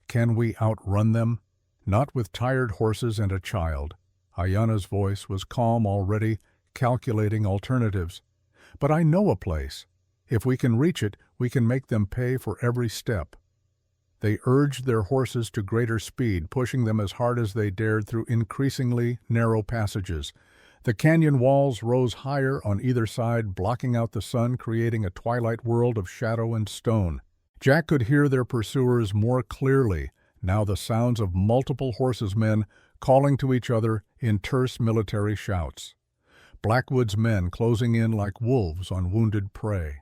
Can we outrun them?" "Not with tired horses and a child." Ayana's voice was calm, already calculating alternatives. "But I know a place. If we can reach it, we can make them pay for every step." They urged their horses to greater speed, pushing them as hard as they dared through increasingly narrow passages. The canyon walls rose higher on either side, blocking out the sun, creating a twilight world of shadow and stone. Jack could hear their pursuers more clearly, now the sounds of multiple horsemen calling to each other in terse military shouts. Blackwood's men closing in like wolves on wounded prey.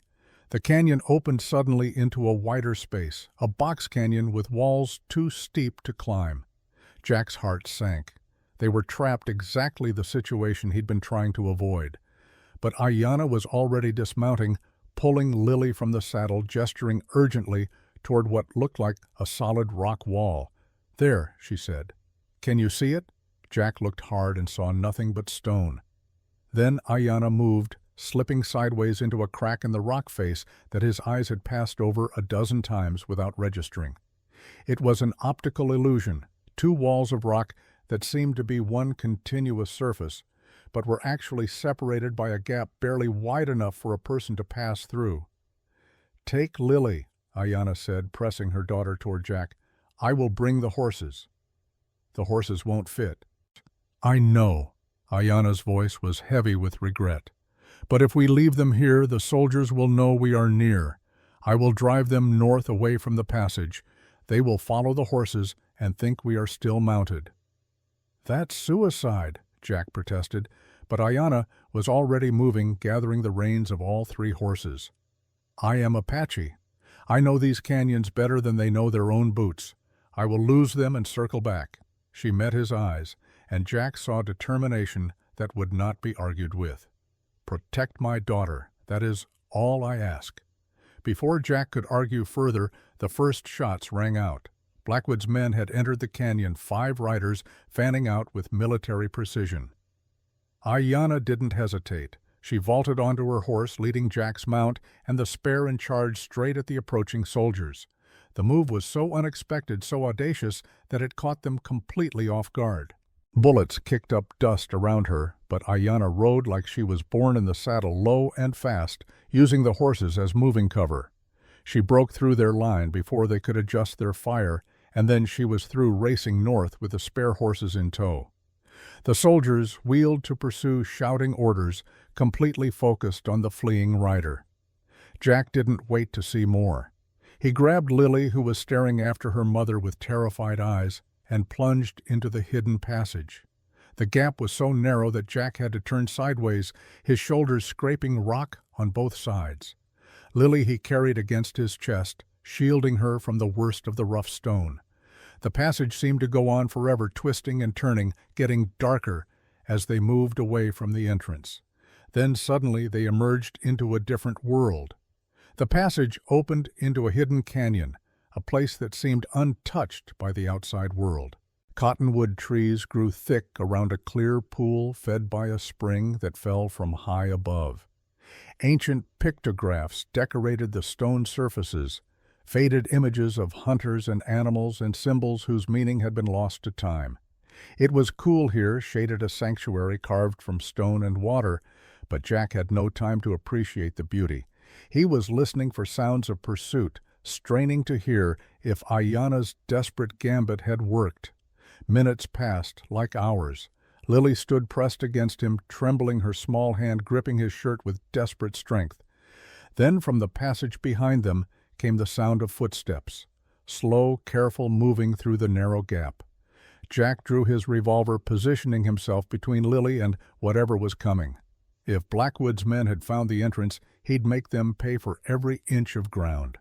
The canyon opened suddenly into a wider space, a box canyon with walls too steep to climb. Jack's heart sank. They were trapped, exactly the situation he'd been trying to avoid. But Ayana was already dismounting, pulling Lily from the saddle, gesturing urgently toward what looked like a solid rock wall. "There," she said. "Can you see it?" Jack looked hard and saw nothing but stone. Then Ayana moved, slipping sideways into a crack in the rock face that his eyes had passed over a dozen times without registering. It was an optical illusion, 2 walls of rock that seemed to be one continuous surface, but were actually separated by a gap barely wide enough for a person to pass through. "Take Lily," Ayana said, pressing her daughter toward Jack. "I will bring the horses." "The horses won't fit." "I know." Ayana's voice was heavy with regret. "But if we leave them here, the soldiers will know we are near. I will drive them north away from the passage. They will follow the horses and think we are still mounted." "That's suicide," Jack protested, but Ayana was already moving, gathering the reins of all 3 horses. "I am Apache. I know these canyons better than they know their own boots. I will lose them and circle back." She met his eyes, and Jack saw determination that would not be argued with. "Protect my daughter. That is all I ask." Before Jack could argue further, the first shots rang out. Blackwood's men had entered the canyon, 5 riders fanning out with military precision. Ayana didn't hesitate. She vaulted onto her horse, leading Jack's mount and the spare, and charged straight at the approaching soldiers. The move was so unexpected, so audacious, that it caught them completely off guard. Bullets kicked up dust around her, but Ayana rode like she was born in the saddle, low and fast, using the horses as moving cover. She broke through their line before they could adjust their fire, and then she was through, racing north with the spare horses in tow. The soldiers wheeled to pursue, shouting orders, completely focused on the fleeing rider. Jack didn't wait to see more. He grabbed Lily, who was staring after her mother with terrified eyes, and plunged into the hidden passage. The gap was so narrow that Jack had to turn sideways, his shoulders scraping rock on both sides. Lily he carried against his chest, shielding her from the worst of the rough stone. The passage seemed to go on forever, twisting and turning, getting darker as they moved away from the entrance. Then suddenly they emerged into a different world. The passage opened into a hidden canyon, a place that seemed untouched by the outside world. Cottonwood trees grew thick around a clear pool fed by a spring that fell from high above. Ancient pictographs decorated the stone surfaces, faded images of hunters and animals and symbols whose meaning had been lost to time. It was cool here, shaded a sanctuary carved from stone and water, but Jack had no time to appreciate the beauty. He was listening for sounds of pursuit, straining to hear if Ayana's desperate gambit had worked. Minutes passed, like hours. Lily stood pressed against him, trembling, her small hand gripping his shirt with desperate strength. Then from the passage behind them came the sound of footsteps, slow, careful moving through the narrow gap. Jack drew his revolver, positioning himself between Lily and whatever was coming. If Blackwood's men had found the entrance, he'd make them pay for every inch of ground.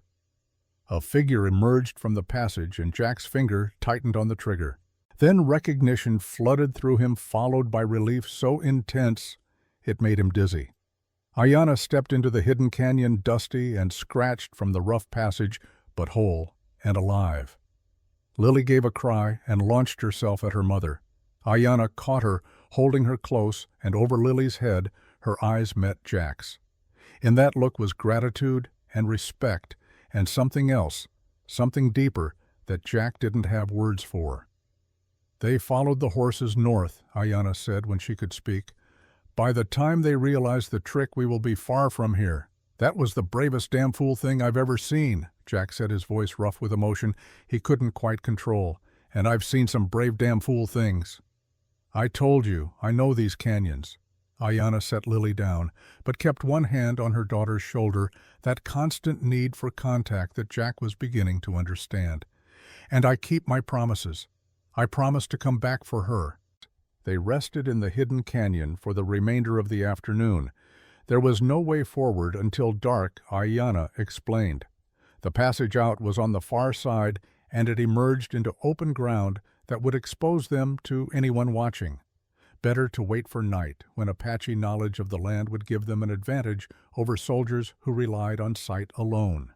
A figure emerged from the passage, and Jack's finger tightened on the trigger. Then recognition flooded through him, followed by relief so intense it made him dizzy. Ayana stepped into the hidden canyon, dusty and scratched from the rough passage, but whole and alive. Lily gave a cry and launched herself at her mother. Ayana caught her, holding her close, and over Lily's head her eyes met Jack's. In that look was gratitude and respect, and something else, something deeper, that Jack didn't have words for. "They followed the horses north," Ayana said when she could speak. "By the time they realize the trick, we will be far from here." "That was the bravest damn fool thing I've ever seen," Jack said, his voice rough with emotion he couldn't quite control. "And I've seen some brave damn fool things." "I told you, I know these canyons." Ayana set Lily down, but kept one hand on her daughter's shoulder, that constant need for contact that Jack was beginning to understand. "And I keep my promises. I promise to come back for her." They rested in the hidden canyon for the remainder of the afternoon. There was no way forward until dark, Ayana explained. The passage out was on the far side, and it emerged into open ground that would expose them to anyone watching. Better to wait for night, when Apache knowledge of the land would give them an advantage over soldiers who relied on sight alone.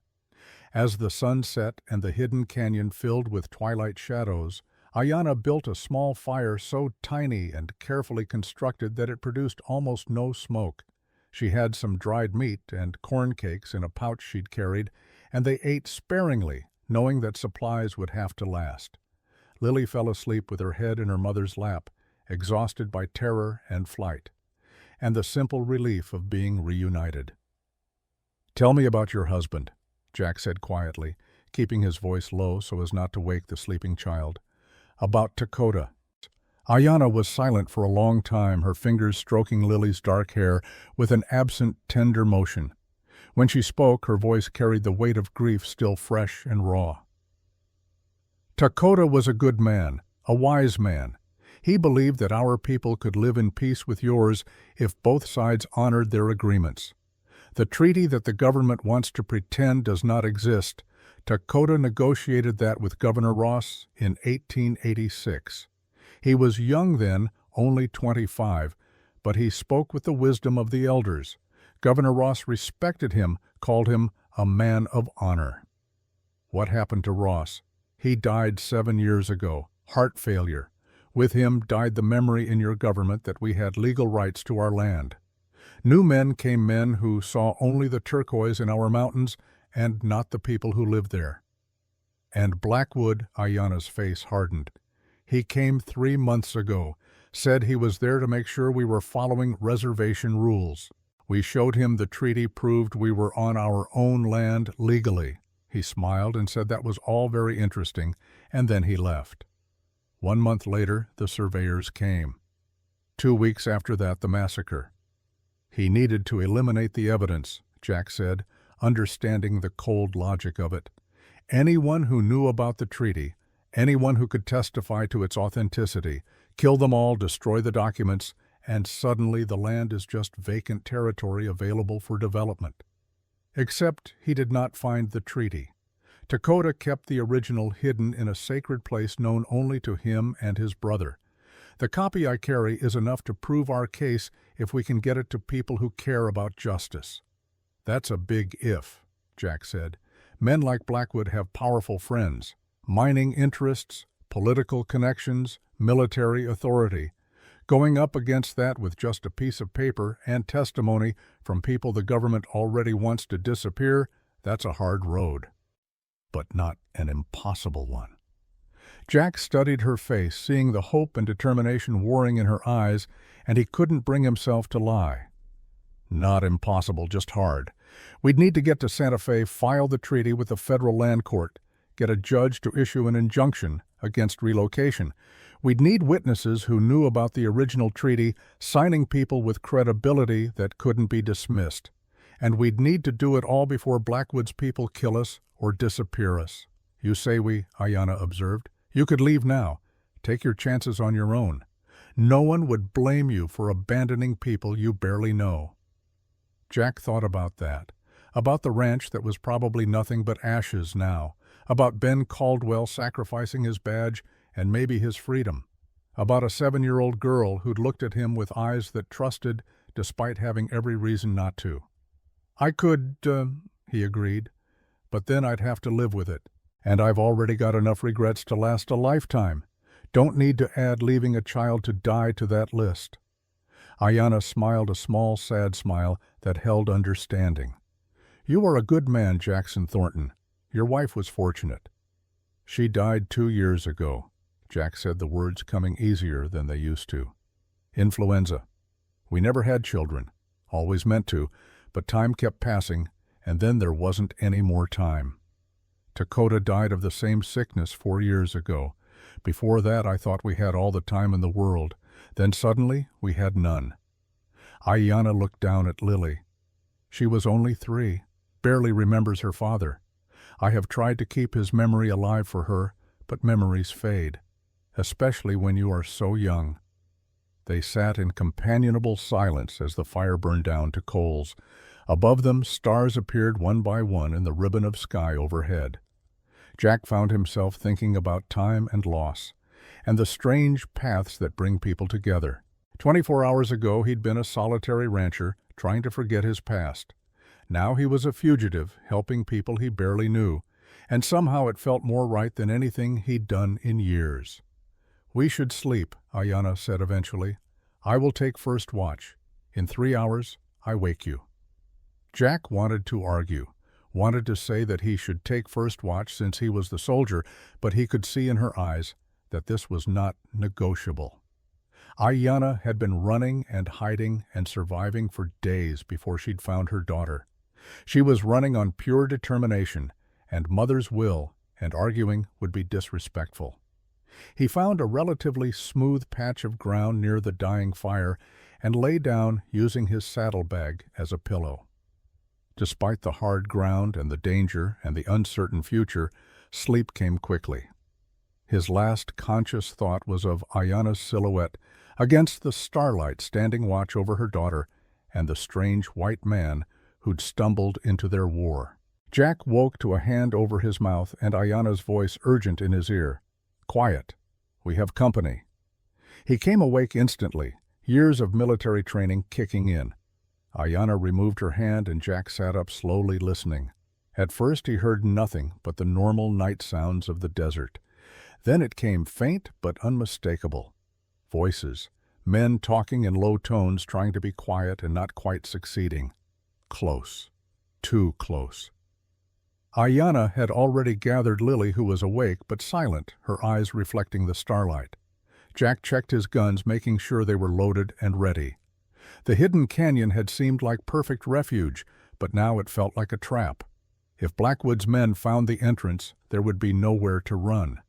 As the sun set and the hidden canyon filled with twilight shadows, Ayana built a small fire so tiny and carefully constructed that it produced almost no smoke. She had some dried meat and corn cakes in a pouch she'd carried, and they ate sparingly, knowing that supplies would have to last. Lily fell asleep with her head in her mother's lap, exhausted by terror and flight, and the simple relief of being reunited. "Tell me about your husband," Jack said quietly, keeping his voice low so as not to wake the sleeping child. "About Dakota." Ayana was silent for a long time, her fingers stroking Lily's dark hair with an absent, tender motion. When she spoke, her voice carried the weight of grief still fresh and raw. "Dakota was a good man, a wise man. He believed that our people could live in peace with yours if both sides honored their agreements. The treaty that the government wants to pretend does not exist, Dakota negotiated that with Governor Ross in 1886. He was young then, only 25, but he spoke with the wisdom of the elders. Governor Ross respected him, called him a man of honor." "What happened to Ross?" "He died 7 years ago, heart failure. With him died the memory in your government that we had legal rights to our land. New men came, men who saw only the turquoise in our mountains and not the people who lived there." "And Blackwood," Ayana's face hardened. "He came 3 months ago. Said he was there to make sure we were following reservation rules. We showed him the treaty proved we were on our own land legally. He smiled and said that was all very interesting, and then he left. 1 month later, the surveyors came. 2 weeks after that, the massacre. He needed to eliminate the evidence, Jack said, understanding the cold logic of it. Anyone who knew about the treaty, anyone who could testify to its authenticity, kill them all, destroy the documents, and suddenly the land is just vacant territory available for development. Except he did not find the treaty. Dakota kept the original hidden in a sacred place known only to him and his brother. The copy I carry is enough to prove our case if we can get it to people who care about justice. That's a big if, Jack said. Men like Blackwood have powerful friends, mining interests, political connections, military authority. Going up against that with just a piece of paper and testimony from people the government already wants to disappear, that's a hard road. But not an impossible one. Jack studied her face, seeing the hope and determination warring in her eyes, and he couldn't bring himself to lie. Not impossible, just hard. We'd need to get to Santa Fe, file the treaty with the federal land court, get a judge to issue an injunction against relocation. We'd need witnesses who knew about the original treaty, signing people with credibility that couldn't be dismissed. And we'd need to do it all before Blackwood's people kill us or disappear us. You say we, Ayana observed. You could leave now. Take your chances on your own. No one would blame you for abandoning people you barely know. Jack thought about that, about the ranch that was probably nothing but ashes now, about Ben Caldwell sacrificing his badge and maybe his freedom, about a 7-year-old girl who'd looked at him with eyes that trusted despite having every reason not to. I could, he agreed, but then I'd have to live with it. And I've already got enough regrets to last a lifetime. Don't need to add leaving a child to die to that list. Ayana smiled a small, sad smile that held understanding. You are a good man, Jackson Thornton. Your wife was fortunate. She died 2 years ago. Jack said, the words coming easier than they used to. Influenza. We never had children. Always meant to, but time kept passing, and then there wasn't any more time. Dakota died of the same sickness 4 years ago. Before that, I thought we had all the time in the world. Then suddenly, we had none. Ayana looked down at Lily. She was only 3, barely remembers her father. I have tried to keep his memory alive for her, but memories fade, especially when you are so young. They sat in companionable silence as the fire burned down to coals. Above them, stars appeared one by one in the ribbon of sky overhead. Jack found himself thinking about time and loss, and the strange paths that bring people together. 24 hours ago, he'd been a solitary rancher, trying to forget his past. Now he was a fugitive, helping people he barely knew, and somehow it felt more right than anything he'd done in years. We should sleep, Ayana said eventually. I will take first watch. In 3 hours, I wake you. Jack wanted to argue, wanted to say that he should take first watch since he was the soldier, but he could see in her eyes that this was not negotiable. Ayana had been running and hiding and surviving for days before she'd found her daughter. She was running on pure determination and mother's will, and arguing would be disrespectful. He found a relatively smooth patch of ground near the dying fire and lay down using his saddlebag as a pillow. Despite the hard ground and the danger and the uncertain future, sleep came quickly. His last conscious thought was of Ayana's silhouette against the starlight standing watch over her daughter and the strange white man who'd stumbled into their war. Jack woke to a hand over his mouth and Ayana's voice urgent in his ear. Quiet. We have company. He came awake instantly, years of military training kicking in. Ayana removed her hand and Jack sat up slowly listening. At first he heard nothing but the normal night sounds of the desert. Then it came faint but unmistakable. Voices, men talking in low tones trying to be quiet and not quite succeeding. Close. Too close. Ayana had already gathered Lily, who was awake but silent, her eyes reflecting the starlight. Jack checked his guns, making sure they were loaded and ready. The hidden canyon had seemed like perfect refuge, but now it felt like a trap. If Blackwood's men found the entrance, there would be nowhere to run.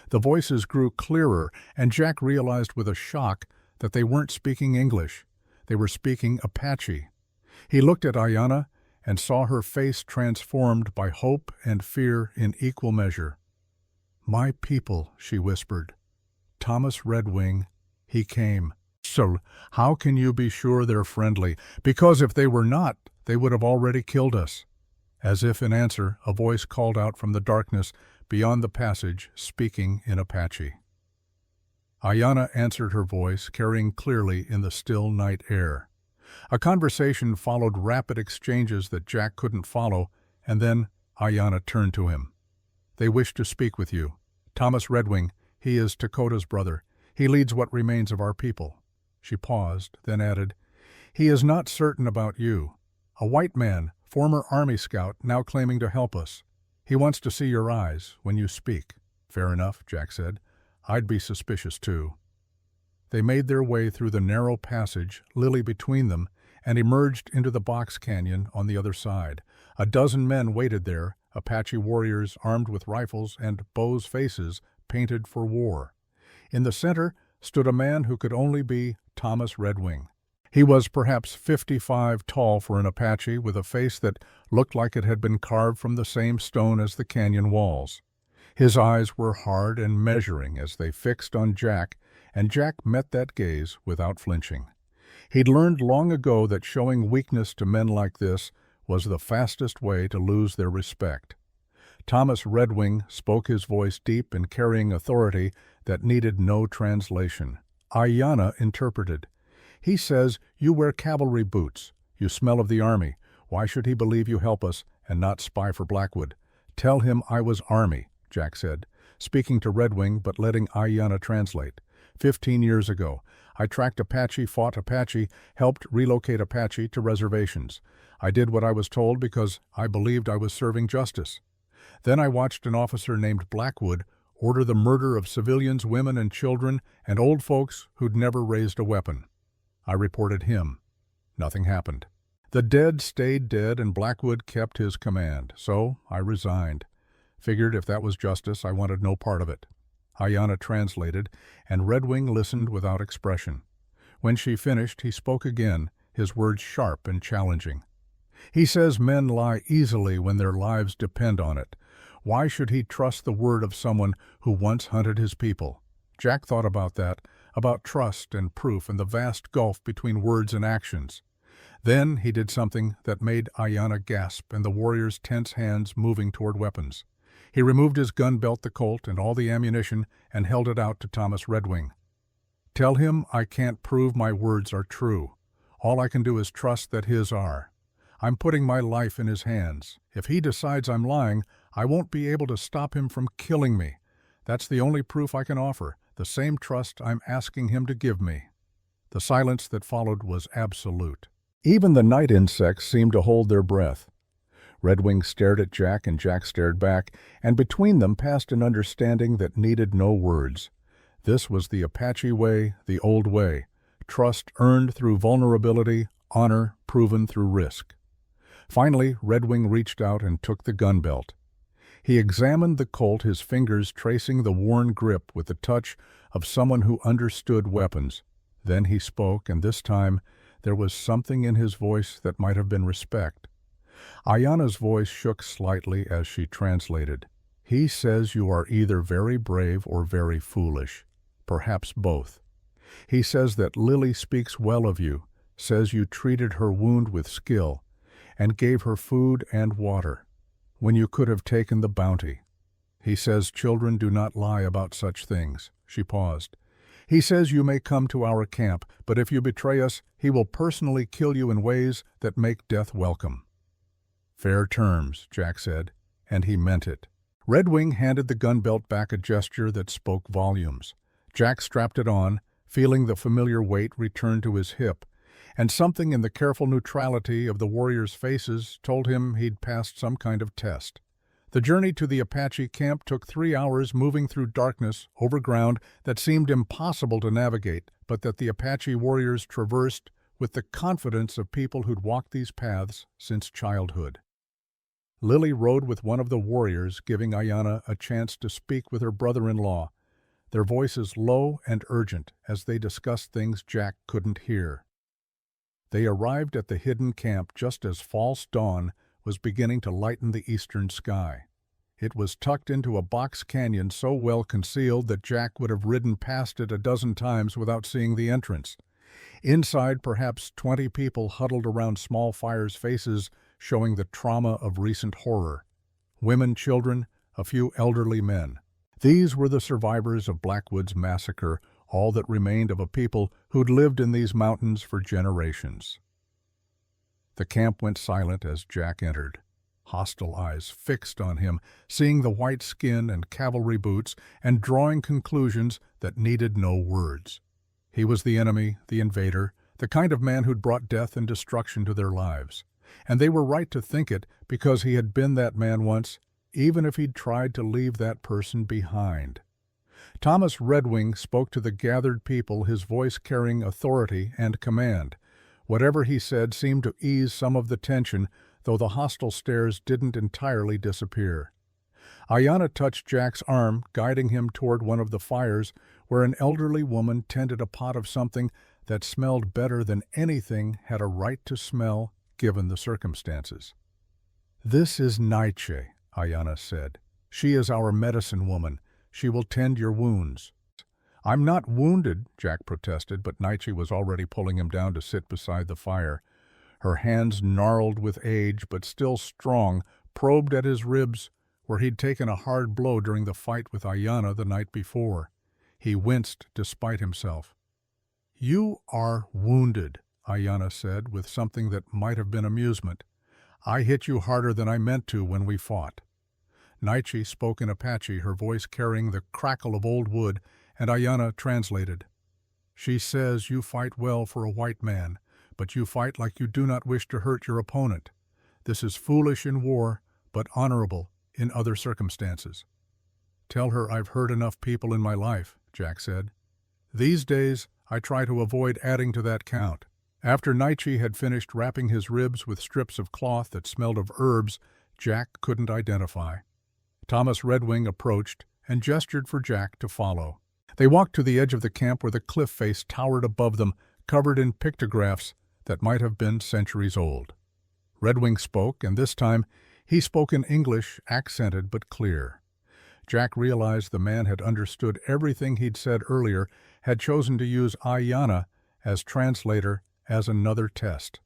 The voices grew clearer, and Jack realized with a shock that they weren't speaking English. They were speaking Apache. He looked at Ayana and saw her face transformed by hope and fear in equal measure. "My people," she whispered. "Thomas Redwing, he came. So how can you be sure they're friendly? Because if they were not, they would have already killed us." As if in answer, a voice called out from the darkness beyond the passage, speaking in Apache. Ayana answered her voice, carrying clearly in the still night air. A conversation followed, rapid exchanges that Jack couldn't follow, and then Ayana turned to him. "They wish to speak with you. Thomas Redwing, he is Dakota's brother. He leads what remains of our people." She paused, then added, "He is not certain about you. A white man, former Army scout, now claiming to help us. He wants to see your eyes when you speak." "Fair enough," Jack said. "I'd be suspicious too." They made their way through the narrow passage, Lily between them, and emerged into the box canyon on the other side. A dozen men waited there, Apache warriors armed with rifles and bows' faces painted for war. In the center stood a man who could only be Thomas Redwing. He was perhaps 55 tall for an Apache, with a face that looked like it had been carved from the same stone as the canyon walls. His eyes were hard and measuring as they fixed on Jack, and Jack met that gaze without flinching. He'd learned long ago that showing weakness to men like this was the fastest way to lose their respect. Thomas Redwing spoke, his voice deep and carrying authority that needed no translation. Ayana interpreted. "He says you wear cavalry boots. You smell of the army. Why should he believe you help us and not spy for Blackwood? Tell him I was army," Jack said, speaking to Redwing but letting Ayana translate. 15 years ago, I tracked Apache, fought Apache, helped relocate Apache to reservations. I did what I was told because I believed I was serving justice. Then I watched an officer named Blackwood order the murder of civilians, women and children, and old folks who'd never raised a weapon. I reported him. Nothing happened. The dead stayed dead and Blackwood kept his command, so I resigned. Figured if that was justice, I wanted no part of it." Ayana translated, and Redwing listened without expression. When she finished, he spoke again, his words sharp and challenging. "He says men lie easily when their lives depend on it. Why should he trust the word of someone who once hunted his people?" Jack thought about that, about trust and proof and the vast gulf between words and actions. Then he did something that made Ayana gasp and the warrior's tense hands moving toward weapons. He removed his gun belt, the Colt, and all the ammunition and held it out to Thomas Redwing. "Tell him I can't prove my words are true. All I can do is trust that his are. I'm putting my life in his hands. If he decides I'm lying, I won't be able to stop him from killing me. That's the only proof I can offer, the same trust I'm asking him to give me." The silence that followed was absolute. Even the night insects seemed to hold their breath. Redwing stared at Jack and Jack stared back, and between them passed an understanding that needed no words. This was the Apache way, the old way. Trust earned through vulnerability, honor proven through risk. Finally, Redwing reached out and took the gun belt. He examined the Colt, his fingers tracing the worn grip with the touch of someone who understood weapons. Then he spoke, and this time there was something in his voice that might have been respect. Ayana's voice shook slightly as she translated. "He says you are either very brave or very foolish, perhaps both. He says that Lily speaks well of you, says you treated her wound with skill, and gave her food and water, when you could have taken the bounty. He says children do not lie about such things." She paused. "He says you may come to our camp, but if you betray us, he will personally kill you in ways that make death welcome." "Fair terms," Jack said, and he meant it. Redwing handed the gun belt back, a gesture that spoke volumes. Jack strapped it on, feeling the familiar weight return to his hip, and something in the careful neutrality of the warriors' faces told him he'd passed some kind of test. The journey to the Apache camp took 3 hours, moving through darkness over ground that seemed impossible to navigate, but that the Apache warriors traversed with the confidence of people who'd walked these paths since childhood. Lily rode with one of the warriors, giving Ayana a chance to speak with her brother-in-law, their voices low and urgent as they discussed things Jack couldn't hear. They arrived at the hidden camp just as false dawn was beginning to lighten the eastern sky. It was tucked into a box canyon so well concealed that Jack would have ridden past it a dozen times without seeing the entrance. Inside, perhaps 20 people huddled around small fires, faces showing the trauma of recent horror. Women, children, a few elderly men. These were the survivors of Blackwood's massacre, all that remained of a people who'd lived in these mountains for generations. The camp went silent as Jack entered, hostile eyes fixed on him, seeing the white skin and cavalry boots and drawing conclusions that needed no words. He was the enemy, the invader, the kind of man who'd brought death and destruction to their lives. And they were right to think it, because he had been that man once, even if he'd tried to leave that person behind. Thomas Redwing spoke to the gathered people, his voice carrying authority and command. Whatever he said seemed to ease some of the tension, though the hostile stares didn't entirely disappear. Ayana touched Jack's arm, guiding him toward one of the fires, where an elderly woman tended a pot of something that smelled better than anything had a right to smell, given the circumstances. "This is Nietzsche," Ayana said. "She is our medicine woman. She will tend your wounds." "I'm not wounded," Jack protested, but Nietzsche was already pulling him down to sit beside the fire. Her hands, gnarled with age but still strong, probed at his ribs, where he'd taken a hard blow during the fight with Ayana the night before. He winced despite himself. "You are wounded," Ayana said, with something that might have been amusement. "I hit you harder than I meant to when we fought." Nietzsche spoke in Apache, her voice carrying the crackle of old wood, and Ayana translated. "She says you fight well for a white man, but you fight like you do not wish to hurt your opponent. This is foolish in war, but honorable in other circumstances." "Tell her I've hurt enough people in my life," Jack said. "These days, I try to avoid adding to that count." After Nietzsche had finished wrapping his ribs with strips of cloth that smelled of herbs Jack couldn't identify, Thomas Redwing approached and gestured for Jack to follow. They walked to the edge of the camp where the cliff face towered above them, covered in pictographs that might have been centuries old. Redwing spoke, and this time he spoke in English, accented but clear. Jack realized the man had understood everything he'd said earlier, had chosen to use Ayana as translator as another test.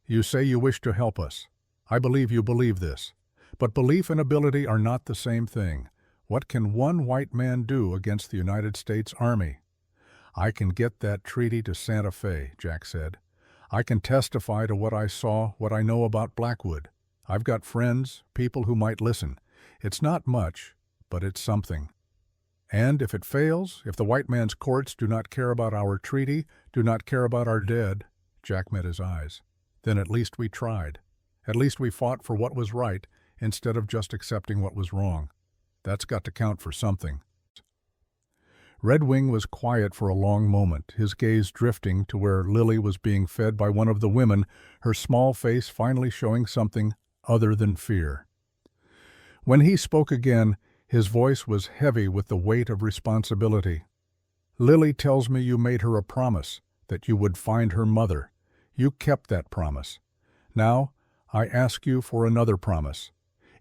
"You say you wish to help us. I believe you believe this. But belief and ability are not the same thing. What can one white man do against the United States Army?" "I can get that treaty to Santa Fe," Jack said. "I can testify to what I saw, what I know about Blackwood. I've got friends, people who might listen. It's not much, but it's something. And if it fails, if the white man's courts do not care about our treaty, do not care about our dead," Jack met his eyes, "then at least we tried. At least we fought for what was right, instead of just accepting what was wrong. That's got to count for something." Redwing was quiet for a long moment, his gaze drifting to where Lily was being fed by one of the women, her small face finally showing something other than fear. When he spoke again, his voice was heavy with the weight of responsibility. "Lily tells me you made her a promise, that you would find her mother. You kept that promise. Now, I ask you for another promise.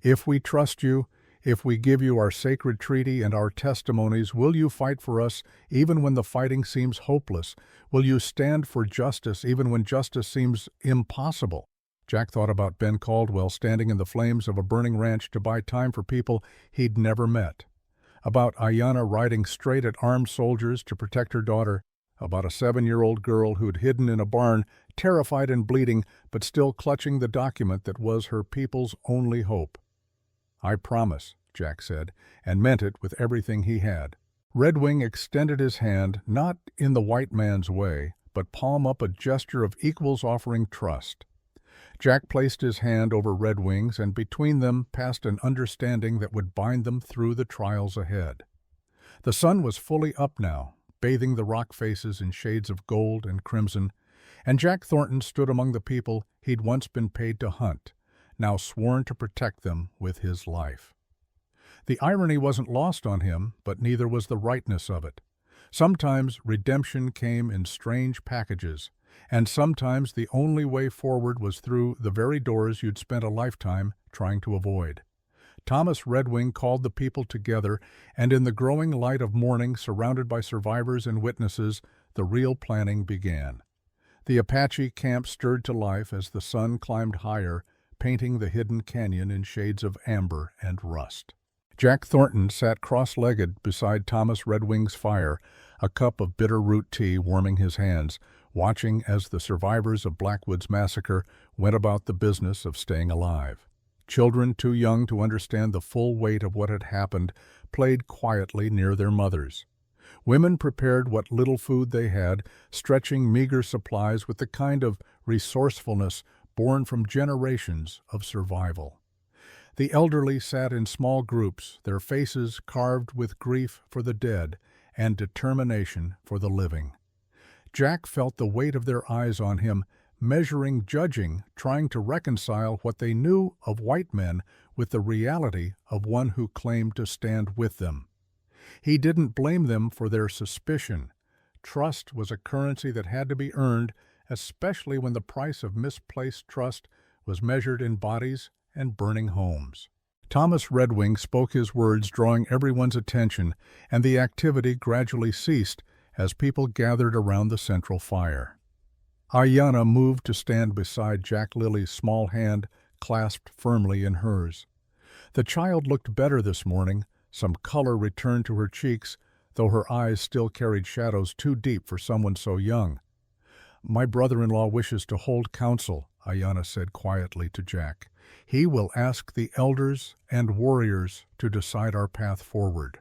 If we trust you, if we give you our sacred treaty and our testimonies, will you fight for us even when the fighting seems hopeless? Will you stand for justice even when justice seems impossible?" Jack thought about Ben Caldwell standing in the flames of a burning ranch to buy time for people he'd never met. About Ayana riding straight at armed soldiers to protect her daughter. About a 7-year-old girl who'd hidden in a barn, terrified and bleeding, but still clutching the document that was her people's only hope. "I promise," Jack said, and meant it with everything he had. Redwing extended his hand, not in the white man's way, but palm up, a gesture of equals offering trust. Jack placed his hand over Red Wing's, and between them passed an understanding that would bind them through the trials ahead. The sun was fully up now, bathing the rock faces in shades of gold and crimson, and Jack Thornton stood among the people he'd once been paid to hunt, now sworn to protect them with his life. The irony wasn't lost on him, but neither was the rightness of it. Sometimes redemption came in strange packages, and sometimes the only way forward was through the very doors you'd spent a lifetime trying to avoid. Thomas Redwing called the people together, and in the growing light of morning, surrounded by survivors and witnesses, the real planning began. The Apache camp stirred to life as the sun climbed higher, painting the hidden canyon in shades of amber and rust. Jack Thornton sat cross-legged beside Thomas Redwing's fire, a cup of bitter root tea warming his hands, watching as the survivors of Blackwood's massacre went about the business of staying alive. Children too young to understand the full weight of what had happened played quietly near their mothers. Women prepared what little food they had, stretching meager supplies with the kind of resourcefulness born from generations of survival. The elderly sat in small groups, their faces carved with grief for the dead and determination for the living. Jack felt the weight of their eyes on him, measuring, judging, trying to reconcile what they knew of white men with the reality of one who claimed to stand with them. He didn't blame them for their suspicion. Trust was a currency that had to be earned, especially when the price of misplaced trust was measured in bodies and burning homes. Thomas Redwing spoke his words, drawing everyone's attention, and the activity gradually ceased as people gathered around the central fire. Ayana moved to stand beside Jack Lily's small hand clasped firmly in hers. The child looked better this morning. Some color returned to her cheeks, though her eyes still carried shadows too deep for someone so young. "My brother-in-law wishes to hold counsel," Ayana said quietly to Jack. "He will ask the elders and warriors to decide our path forward.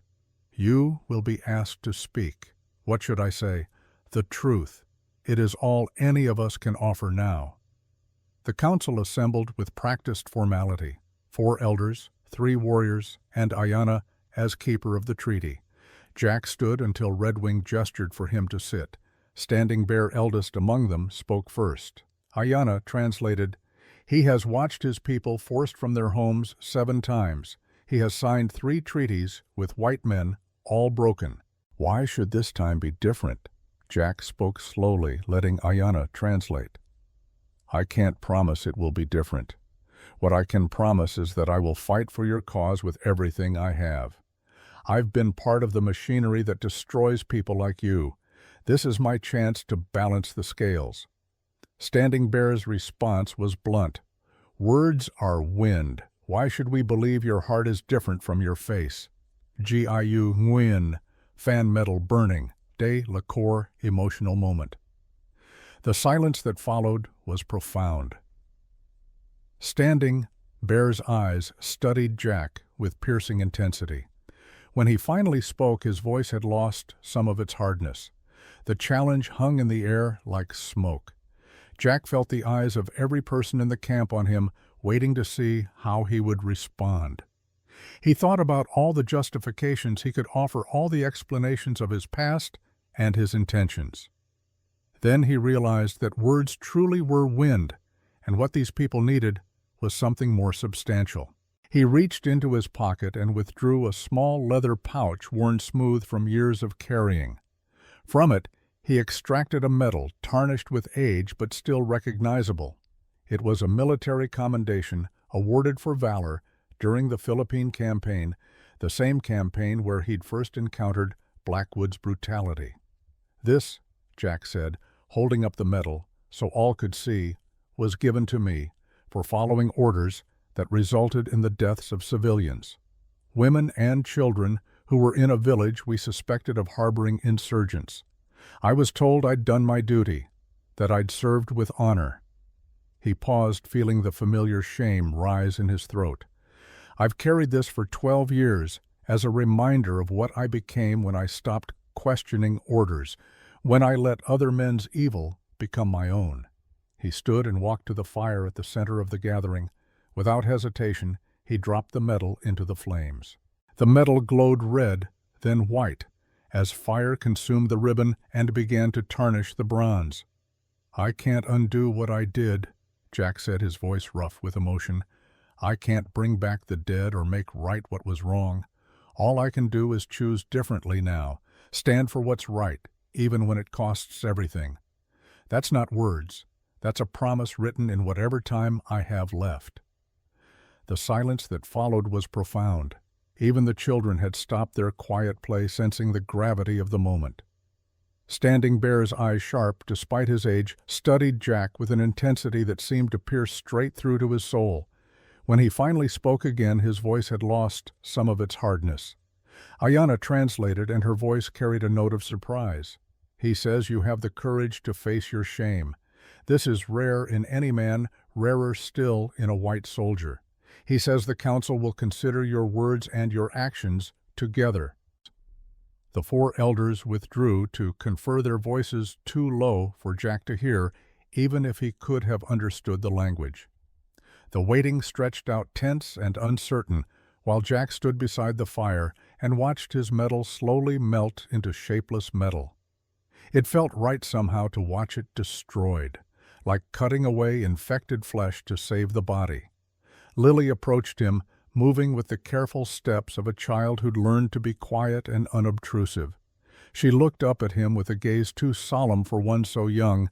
You will be asked to speak. What should I say? The truth. It is all any of us can offer now." The council assembled with practiced formality. 4 elders, 3 warriors, and Ayana as keeper of the treaty. Jack stood until Redwing gestured for him to sit. Standing Bear, eldest among them, spoke first. Ayana translated, "He has watched his people forced from their homes 7 times. He has signed 3 treaties with white men, all broken. Why should this time be different?" Jack spoke slowly, letting Ayana translate. "I can't promise it will be different. What I can promise is that I will fight for your cause with everything I have. I've been part of the machinery that destroys people like you. This is my chance to balance the scales." Standing Bear's response was blunt. "Words are wind. Why should we believe your heart is different from your face? Giu Nguyen, fan metal burning, de la core emotional moment." The silence that followed was profound. Standing, Bear's eyes studied Jack with piercing intensity. When he finally spoke, his voice had lost some of its hardness. The challenge hung in the air like smoke. Jack felt the eyes of every person in the camp on him, waiting to see how he would respond. He thought about all the justifications he could offer, all the explanations of his past and his intentions. Then he realized that words truly were wind, and what these people needed was something more substantial. He reached into his pocket and withdrew a small leather pouch worn smooth from years of carrying. From it, he extracted a medal tarnished with age but still recognizable. It was a military commendation awarded for valor during the Philippine campaign, the same campaign where he'd first encountered Blackwood's brutality. "This," Jack said, holding up the medal so all could see, "was given to me for following orders that resulted in the deaths of civilians, women and children who were in a village we suspected of harboring insurgents. I was told I'd done my duty, that I'd served with honor." He paused, feeling the familiar shame rise in his throat. "I've carried this for 12 years as a reminder of what I became when I stopped questioning orders, when I let other men's evil become my own." He stood and walked to the fire at the center of the gathering. Without hesitation, he dropped the metal into the flames. The metal glowed red, then white, as fire consumed the ribbon and began to tarnish the bronze. "I can't undo what I did," Jack said, his voice rough with emotion. "I can't bring back the dead or make right what was wrong. All I can do is choose differently now, stand for what's right, even when it costs everything. That's not words. That's a promise written in whatever time I have left." The silence that followed was profound. Even the children had stopped their quiet play, sensing the gravity of the moment. Standing Bear's eyes sharp, despite his age, studied Jack with an intensity that seemed to pierce straight through to his soul. When he finally spoke again, his voice had lost some of its hardness. Ayana translated, and her voice carried a note of surprise. "He says you have the courage to face your shame. This is rare in any man, rarer still in a white soldier. He says the council will consider your words and your actions together." The four elders withdrew to confer, their voices too low for Jack to hear, even if he could have understood the language. The waiting stretched out tense and uncertain, while Jack stood beside the fire and watched his metal slowly melt into shapeless metal. It felt right somehow to watch it destroyed, like cutting away infected flesh to save the body. Lily approached him, moving with the careful steps of a child who'd learned to be quiet and unobtrusive. She looked up at him with a gaze too solemn for one so young,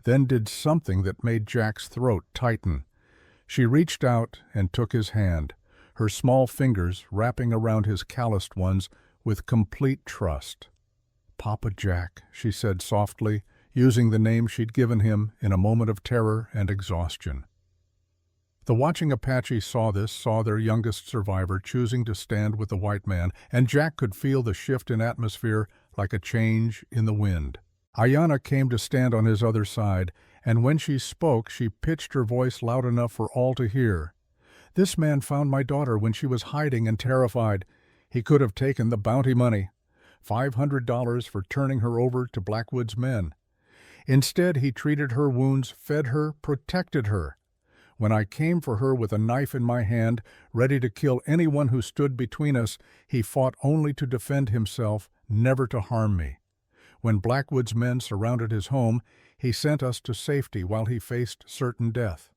then did something that made Jack's throat tighten. She reached out and took his hand, her small fingers wrapping around his calloused ones with complete trust. "Papa Jack," she said softly, using the name she'd given him in a moment of terror and exhaustion. The watching Apache saw their youngest survivor choosing to stand with the white man, and Jack could feel the shift in atmosphere like a change in the wind. Ayana came to stand on his other side, and when she spoke, she pitched her voice loud enough for all to hear. "This man found my daughter when she was hiding and terrified. He could have taken the bounty money, $500 for turning her over to Blackwood's men. Instead, he treated her wounds, fed her, protected her. When I came for her with a knife in my hand, ready to kill anyone who stood between us, he fought only to defend himself, never to harm me. When Blackwood's men surrounded his home, he sent us to safety while he faced certain death."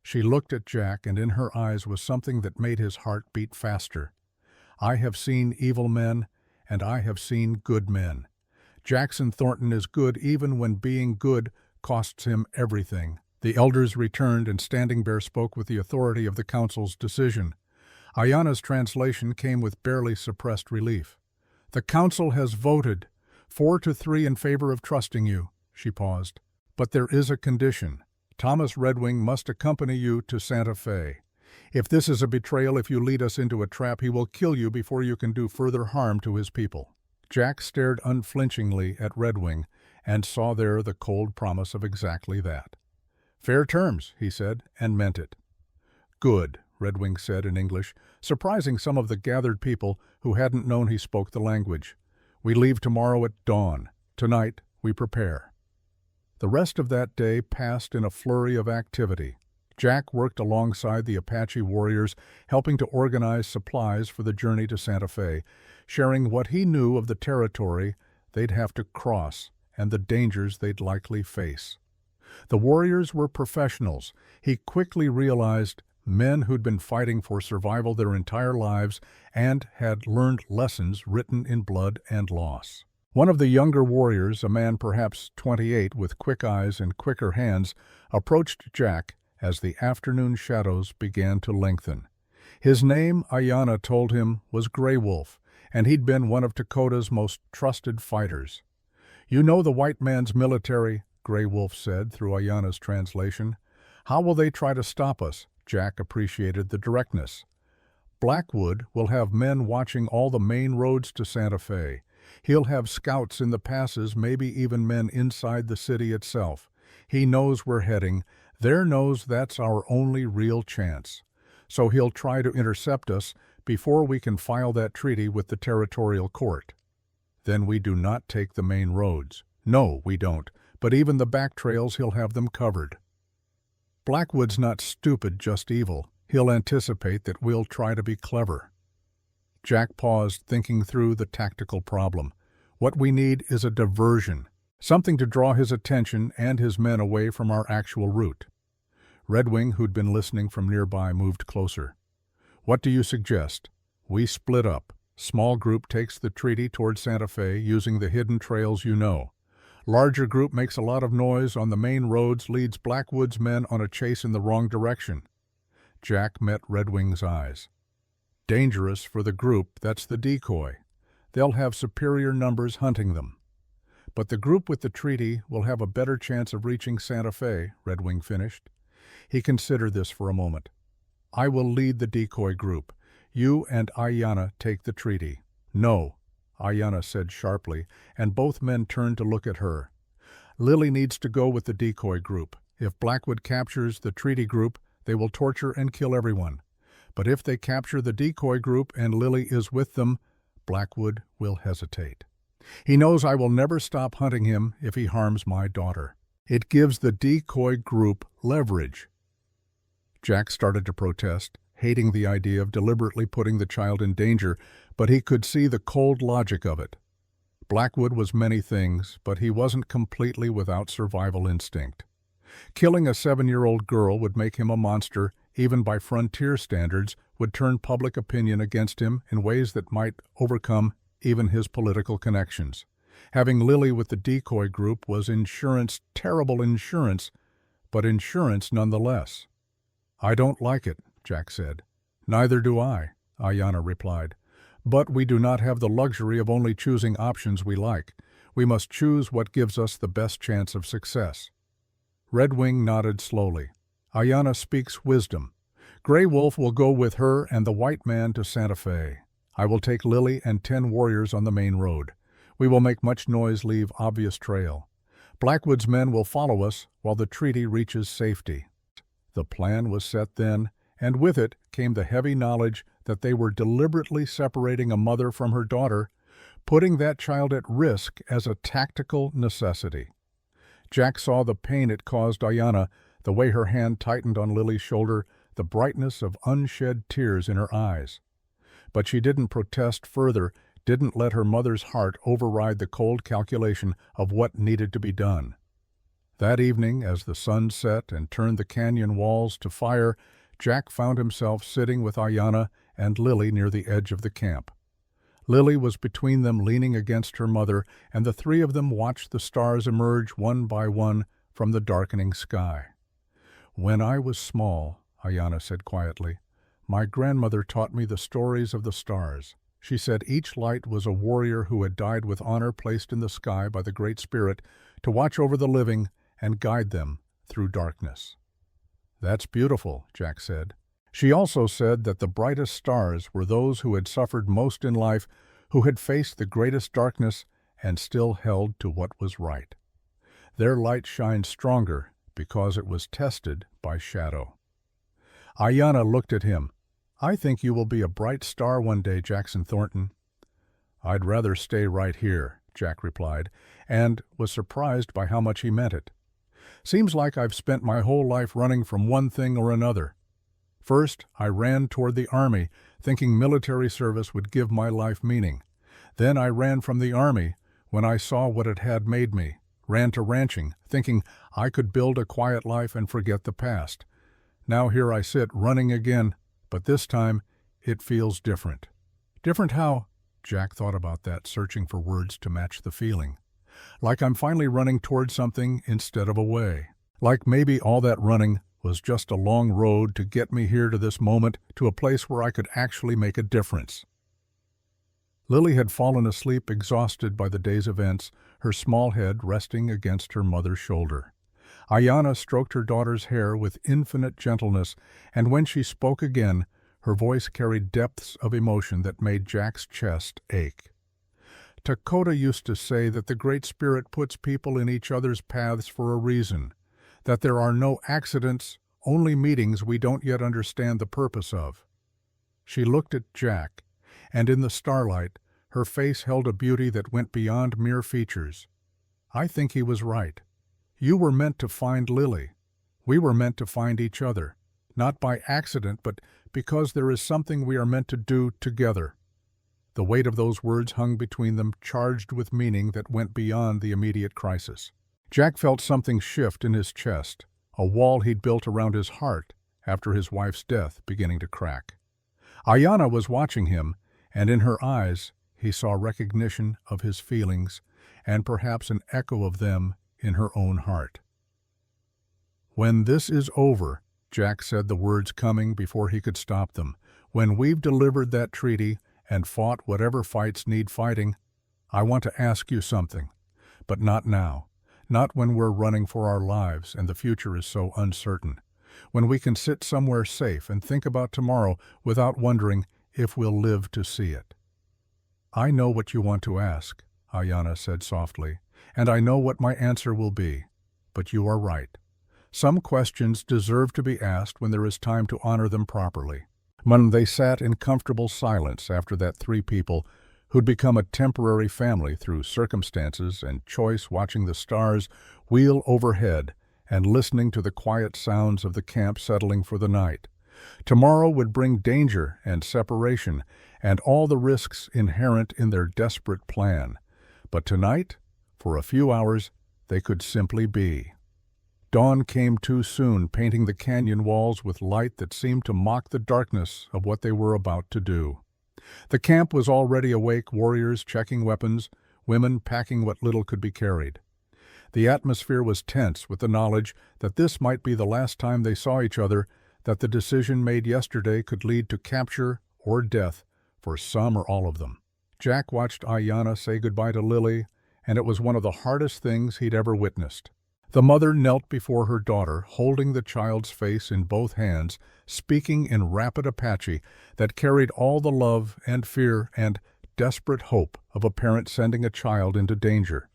She looked at Jack, and in her eyes was something that made his heart beat faster. "I have seen evil men, and I have seen good men. Jackson Thornton is good even when being good costs him everything." The elders returned, and Standing Bear spoke with the authority of the council's decision. Ayana's translation came with barely suppressed relief. "The council has voted 4-3 in favor of trusting you." She paused. "But there is a condition. Thomas Redwing must accompany you to Santa Fe. If this is a betrayal, if you lead us into a trap, he will kill you before you can do further harm to his people." Jack stared unflinchingly at Redwing and saw there the cold promise of exactly that. "Fair terms," he said, and meant it. "Good," Redwing said in English, surprising some of the gathered people who hadn't known he spoke the language. "We leave tomorrow at dawn. Tonight we prepare." The rest of that day passed in a flurry of activity. Jack worked alongside the Apache warriors, helping to organize supplies for the journey to Santa Fe, sharing what he knew of the territory they'd have to cross and the dangers they'd likely face. The warriors were professionals. He quickly realized, men who'd been fighting for survival their entire lives and had learned lessons written in blood and loss. One of the younger warriors, a man perhaps 28 with quick eyes and quicker hands, approached Jack as the afternoon shadows began to lengthen. His name, Ayana told him, was Grey Wolf, and he'd been one of Dakota's most trusted fighters. "You know the white man's military," Grey Wolf said through Ayana's translation. "How will they try to stop us?" Jack appreciated the directness. "Blackwood will have men watching all the main roads to Santa Fe. He'll have scouts in the passes, maybe even men inside the city itself. He knows we're heading. There knows that's our only real chance. So he'll try to intercept us before we can file that treaty with the territorial court. Then we do not take the main roads. No, we don't. but even the back trails he'll have them covered. Blackwood's not stupid, just evil. He'll anticipate that we'll try to be clever. Jack paused, thinking through the tactical problem. What we need is a diversion, something to draw his attention and his men away from our actual route. Redwing, who'd been listening from nearby, moved closer. What do you suggest? We split up. Small group takes the treaty toward Santa Fe using the hidden trails you know. Larger group makes a lot of noise on the main roads, leads Blackwood's men on a chase in the wrong direction. Jack met Redwing's eyes. Dangerous for the group, that's the decoy. They'll have superior numbers hunting them. But the group with the treaty will have a better chance of reaching Santa Fe, Redwing finished. He considered this for a moment. I will lead the decoy group. You and Ayana take the treaty. No, Ayana said sharply, and both men turned to look at her. Lily needs to go with the decoy group. If Blackwood captures the treaty group, they will torture and kill everyone. But if they capture the decoy group and Lily is with them, Blackwood will hesitate. He knows I will never stop hunting him if he harms my daughter. It gives the decoy group leverage. Jack started to protest, hating the idea of deliberately putting the child in danger, but he could see the cold logic of it. Blackwood was many things, but he wasn't completely without survival instinct. Killing a 7-year-old girl would make him a monster, even by frontier standards, would turn public opinion against him in ways that might overcome even his political connections. Having Lily with the decoy group was insurance, terrible insurance, but insurance nonetheless. I don't like it, Jack said. Neither do I, Ayana replied. But we do not have the luxury of only choosing options we like. We must choose what gives us the best chance of success. Redwing nodded slowly. Ayana speaks wisdom. Gray Wolf will go with her and the white man to Santa Fe. I will take Lily and 10 warriors on the main road. We will make much noise, leave obvious trail. Blackwood's men will follow us while the treaty reaches safety. The plan was set then, and with it came the heavy knowledge that they were deliberately separating a mother from her daughter, putting that child at risk as a tactical necessity. Jack saw the pain it caused Ayana, the way her hand tightened on Lily's shoulder, the brightness of unshed tears in her eyes. But she didn't protest further, didn't let her mother's heart override the cold calculation of what needed to be done. That evening, as the sun set and turned the canyon walls to fire, Jack found himself sitting with Ayana and Lily near the edge of the camp. Lily was between them, leaning against her mother, and the three of them watched the stars emerge one by one from the darkening sky. When I was small, Ayana said quietly, my grandmother taught me the stories of the stars. She said each light was a warrior who had died with honor placed in the sky by the Great Spirit to watch over the living and guide them through darkness. That's beautiful, Jack said. She also said that the brightest stars were those who had suffered most in life, who had faced the greatest darkness and still held to what was right. Their light shined stronger because it was tested by shadow. Ayana looked at him. I think you will be a bright star one day, Jackson Thornton. I'd rather stay right here, Jack replied, and was surprised by how much he meant it. Seems like I've spent my whole life running from one thing or another. First, I ran toward the Army, thinking military service would give my life meaning. Then I ran from the Army when I saw what it had made me, ran to ranching, thinking I could build a quiet life and forget the past. Now here I sit, running again, but this time it feels different. Different how? Jack thought about that, searching for words to match the feeling. Like I'm finally running toward something instead of away. Like maybe all that running was just a long road to get me here to this moment, to a place where I could actually make a difference. Lily had fallen asleep, exhausted by the day's events, her small head resting against her mother's shoulder. Ayana stroked her daughter's hair with infinite gentleness, and when she spoke again, her voice carried depths of emotion that made Jack's chest ache. Dakota used to say that the Great Spirit puts people in each other's paths for a reason, that there are no accidents, only meetings we don't yet understand the purpose of. She looked at Jack, and in the starlight, her face held a beauty that went beyond mere features. I think he was right. You were meant to find Lily. We were meant to find each other, not by accident, but because there is something we are meant to do together." The weight of those words hung between them, charged with meaning that went beyond the immediate crisis. Jack felt something shift in his chest, a wall he'd built around his heart after his wife's death beginning to crack. Ayana was watching him, and in her eyes he saw recognition of his feelings and perhaps an echo of them in her own heart. "When this is over," Jack said, the words coming before he could stop them, "when we've delivered that treaty and fought whatever fights need fighting, I want to ask you something. But not now. Not when we're running for our lives and the future is so uncertain. When we can sit somewhere safe and think about tomorrow without wondering if we'll live to see it." "I know what you want to ask," Ayana said softly, "and I know what my answer will be. But you are right. Some questions deserve to be asked when there is time to honor them properly." When they sat in comfortable silence after that three people who'd become a temporary family through circumstances and choice, watching the stars wheel overhead and listening to the quiet sounds of the camp settling for the night. Tomorrow would bring danger and separation and all the risks inherent in their desperate plan. But tonight, for a few hours, they could simply be. Dawn came too soon, painting the canyon walls with light that seemed to mock the darkness of what they were about to do. The camp was already awake, warriors checking weapons, women packing what little could be carried. The atmosphere was tense with the knowledge that this might be the last time they saw each other, that the decision made yesterday could lead to capture or death for some or all of them. Jack watched Ayana say goodbye to Lily, and it was one of the hardest things he'd ever witnessed. The mother knelt before her daughter, holding the child's face in both hands, speaking in rapid Apache that carried all the love and fear and desperate hope of a parent sending a child into danger.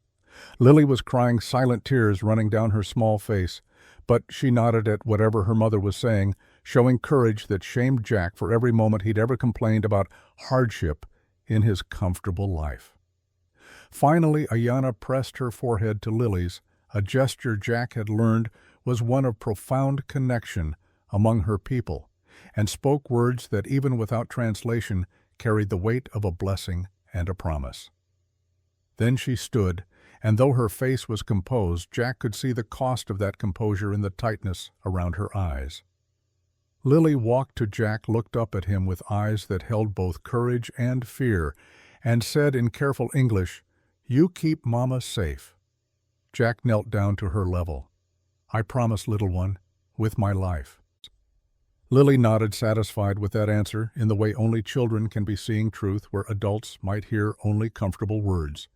Lily was crying, silent tears running down her small face, but she nodded at whatever her mother was saying, showing courage that shamed Jack for every moment he'd ever complained about hardship in his comfortable life. Finally, Ayana pressed her forehead to Lily's, a gesture Jack had learned was one of profound connection among her people, and spoke words that even without translation carried the weight of a blessing and a promise. Then she stood, and though her face was composed, Jack could see the cost of that composure in the tightness around her eyes. Lily walked to Jack, looked up at him with eyes that held both courage and fear, and said in careful English, "You keep Mama safe." Jack knelt down to her level. "I promise, little one, with my life." Lily nodded, satisfied with that answer, in the way only children can be seeing truth where adults might hear only comfortable words.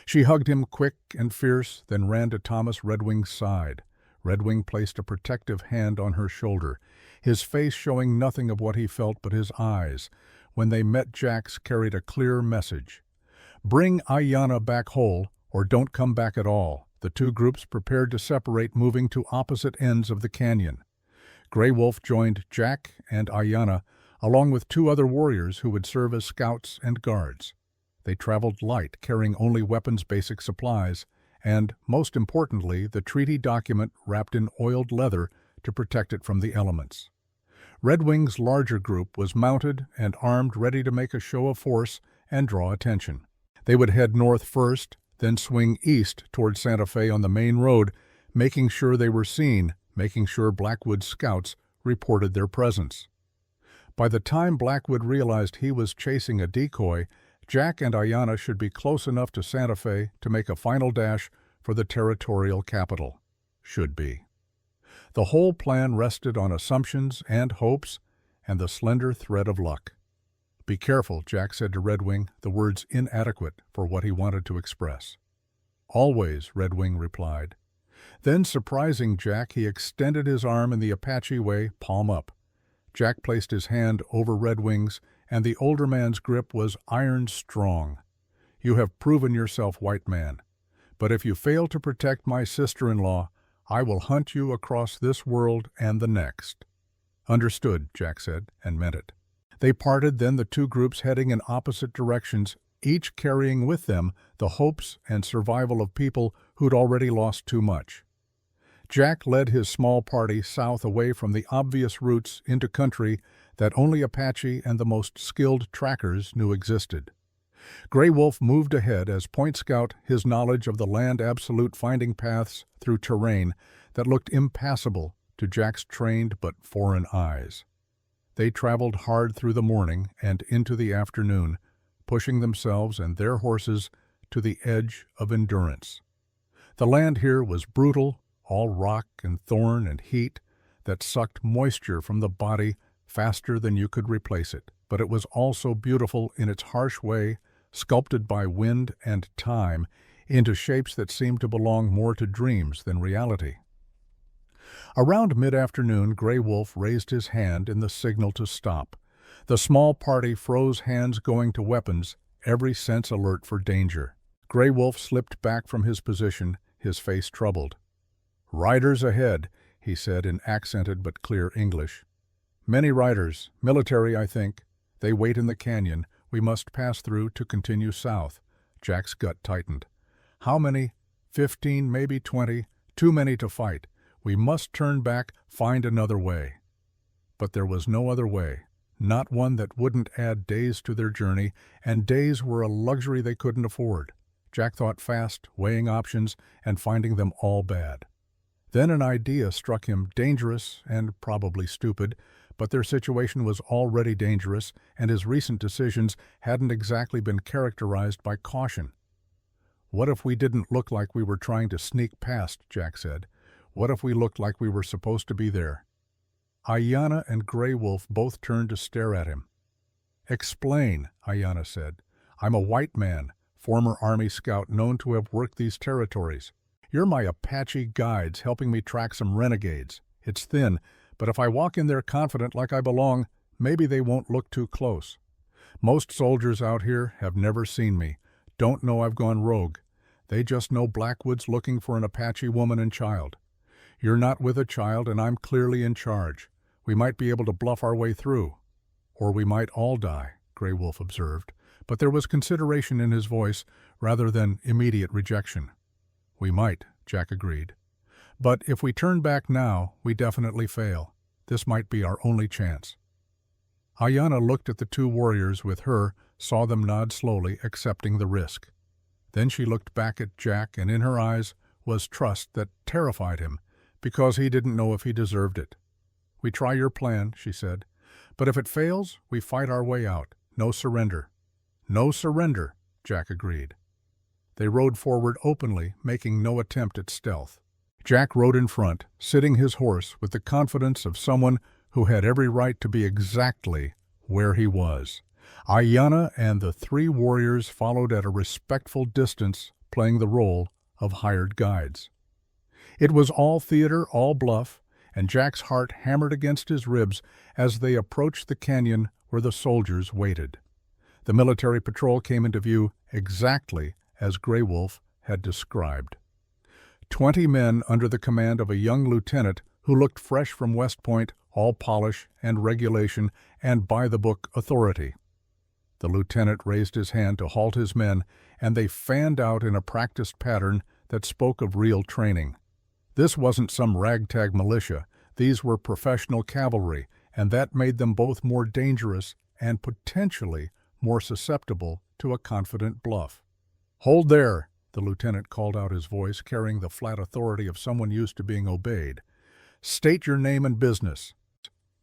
She hugged him quick and fierce, then ran to Thomas Redwing's side. Redwing placed a protective hand on her shoulder, his face showing nothing of what he felt but his eyes. When they met, Jack's carried a clear message. "Bring Ayana back whole, or don't come back at all." The two groups prepared to separate, moving to opposite ends of the canyon. Grey Wolf joined Jack and Ayana, along with two other warriors who would serve as scouts and guards. They traveled light, carrying only weapons, basic supplies, and, most importantly, the treaty document wrapped in oiled leather to protect it from the elements. Redwing's larger group was mounted and armed, ready to make a show of force and draw attention. They would head north first, then swing east toward Santa Fe on the main road, making sure they were seen, making sure Blackwood's scouts reported their presence. By the time Blackwood realized he was chasing a decoy, Jack and Ayana should be close enough to Santa Fe to make a final dash for the territorial capital. Should be. The whole plan rested on assumptions and hopes and the slender thread of luck. "Be careful," Jack said to Redwing, the words inadequate for what he wanted to express. "Always," Redwing replied. Then, surprising Jack, he extended his arm in the Apache way, palm up. Jack placed his hand over Redwing's, and the older man's grip was iron strong. "You have proven yourself, white man. But if you fail to protect my sister-in-law, I will hunt you across this world and the next." "Understood," Jack said, and meant it. They parted, then the two groups heading in opposite directions, each carrying with them the hopes and survival of people who'd already lost too much. Jack led his small party south away from the obvious routes into country that only Apache and the most skilled trackers knew existed. Gray Wolf moved ahead as point scout, his knowledge of the land absolute, finding paths through terrain that looked impassable to Jack's trained but foreign eyes. They traveled hard through the morning and into the afternoon, pushing themselves and their horses to the edge of endurance. The land here was brutal, all rock and thorn and heat that sucked moisture from the body faster than you could replace it. But it was also beautiful in its harsh way, sculpted by wind and time into shapes that seemed to belong more to dreams than reality. Around mid-afternoon, Gray Wolf raised his hand in the signal to stop. The small party froze, hands going to weapons, every sense alert for danger. Gray Wolf slipped back from his position, his face troubled. "Riders ahead," he said in accented but clear English. "Many riders, military, I think. They wait in the canyon. We must pass through to continue south." Jack's gut tightened. "How many? 15, maybe 20. Too many to fight. We must turn back, find another way." But there was no other way, not one that wouldn't add days to their journey, and days were a luxury they couldn't afford. Jack thought fast, weighing options and finding them all bad. Then an idea struck him, dangerous and probably stupid, but their situation was already dangerous, and his recent decisions hadn't exactly been characterized by caution. "What if we didn't look like we were trying to sneak past?" Jack said. "What if we looked like we were supposed to be there?" Ayana and Gray Wolf both turned to stare at him. "Explain," Ayana said. "I'm a white man, former Army scout known to have worked these territories. You're my Apache guides helping me track some renegades. It's thin, but if I walk in there confident like I belong, maybe they won't look too close. Most soldiers out here have never seen me, don't know I've gone rogue. They just know Blackwood's looking for an Apache woman and child. You're not with a child, and I'm clearly in charge. We might be able to bluff our way through. Or we might all die," Gray Wolf observed, but there was consideration in his voice rather than immediate rejection. "We might," Jack agreed. "But if we turn back now, we definitely fail. This might be our only chance." Ayana looked at the two warriors with her, saw them nod slowly, accepting the risk. Then she looked back at Jack, and in her eyes was trust that terrified him, because he didn't know if he deserved it. "We try your plan," she said. "But if it fails, we fight our way out. No surrender." "No surrender," Jack agreed. They rode forward openly, making no attempt at stealth. Jack rode in front, sitting his horse with the confidence of someone who had every right to be exactly where he was. Ayana and the three warriors followed at a respectful distance, playing the role of hired guides. It was all theater, all bluff, and Jack's heart hammered against his ribs as they approached the canyon where the soldiers waited. The military patrol came into view exactly as Gray Wolf had described. 20 men under the command of a young lieutenant who looked fresh from West Point, all polish and regulation and by-the-book authority. The lieutenant raised his hand to halt his men, and they fanned out in a practiced pattern that spoke of real training. This wasn't some ragtag militia. These were professional cavalry, and that made them both more dangerous and potentially more susceptible to a confident bluff. "Hold there," the lieutenant called out, his voice carrying the flat authority of someone used to being obeyed. "State your name and business."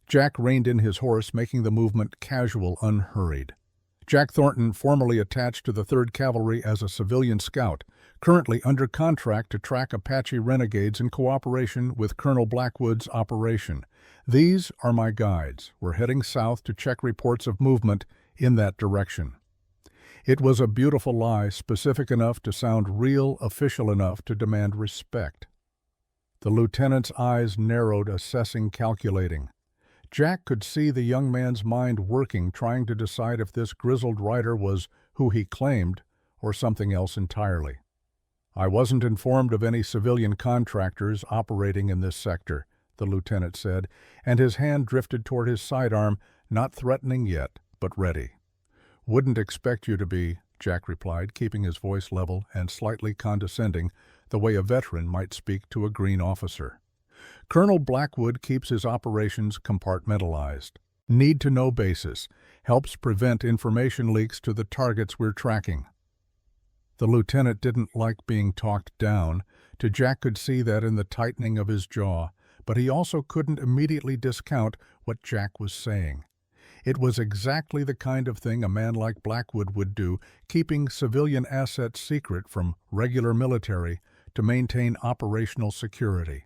Jack reined in his horse, making the movement casual, unhurried. Jack Thornton, formerly attached to the 3rd Cavalry as a civilian scout, currently under contract to track Apache renegades in cooperation with Colonel Blackwood's operation. "These are my guides. We're heading south to check reports of movement in that direction." It was a beautiful lie, specific enough to sound real, official enough to demand respect. The lieutenant's eyes narrowed, assessing, calculating. Jack could see the young man's mind working, trying to decide if this grizzled rider was who he claimed or something else entirely. "I wasn't informed of any civilian contractors operating in this sector," the lieutenant said, and his hand drifted toward his sidearm, not threatening yet, but ready. "Wouldn't expect you to be," Jack replied, keeping his voice level and slightly condescending, the way a veteran might speak to a green officer. Colonel Blackwood keeps his operations compartmentalized. Need-to-know basis helps prevent information leaks to the targets we're tracking. The lieutenant didn't like being talked down. Jack could see that in the tightening of his jaw, but he also couldn't immediately discount what Jack was saying. It was exactly the kind of thing a man like Blackwood would do, keeping civilian assets secret from regular military to maintain operational security.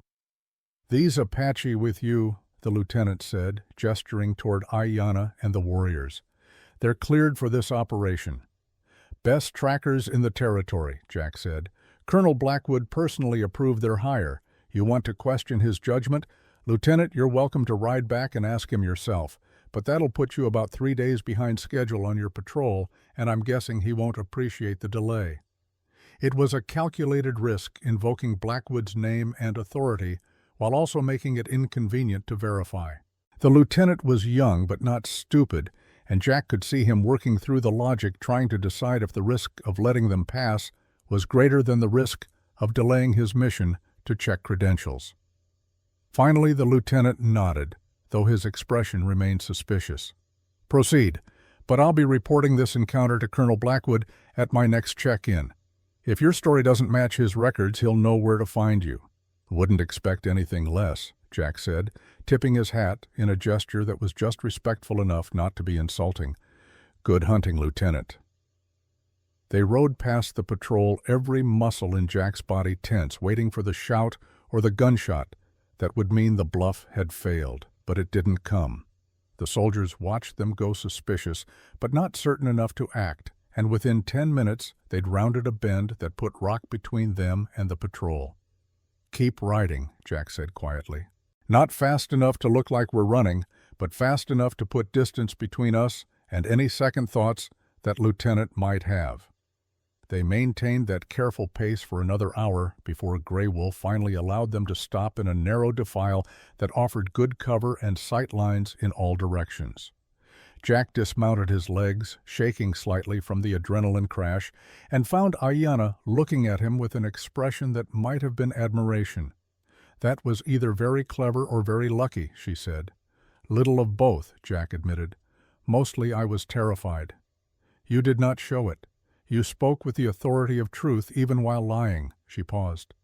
"These Apache with you," the lieutenant said, gesturing toward Ayana and the warriors. "They're cleared for this operation." "Best trackers in the territory," Jack said. "Colonel Blackwood personally approved their hire. You want to question his judgment? Lieutenant, you're welcome to ride back and ask him yourself, but that'll put you about 3 days behind schedule on your patrol, and I'm guessing he won't appreciate the delay." It was a calculated risk, invoking Blackwood's name and authority, while also making it inconvenient to verify. The lieutenant was young but not stupid, and Jack could see him working through the logic, trying to decide if the risk of letting them pass was greater than the risk of delaying his mission to check credentials. Finally, the lieutenant nodded, though his expression remained suspicious. "Proceed, but I'll be reporting this encounter to Colonel Blackwood at my next check-in. If your story doesn't match his records, he'll know where to find you." "Wouldn't expect anything less," Jack said, tipping his hat in a gesture that was just respectful enough not to be insulting. "Good hunting, Lieutenant." They rode past the patrol, every muscle in Jack's body tense, waiting for the shout or the gunshot that would mean the bluff had failed, but it didn't come. The soldiers watched them go, suspicious, but not certain enough to act, and within 10 minutes they'd rounded a bend that put rock between them and the patrol. "Keep riding," Jack said quietly. "Not fast enough to look like we're running, but fast enough to put distance between us and any second thoughts that Lieutenant might have." They maintained that careful pace for another hour before Grey Wolf finally allowed them to stop in a narrow defile that offered good cover and sight lines in all directions. Jack dismounted his legs, shaking slightly from the adrenaline crash, and found Ayana looking at him with an expression that might have been admiration. "That was either very clever or very lucky," she said. "Little of both," Jack admitted. "Mostly I was terrified." "You did not show it. You spoke with the authority of truth even while lying." She paused.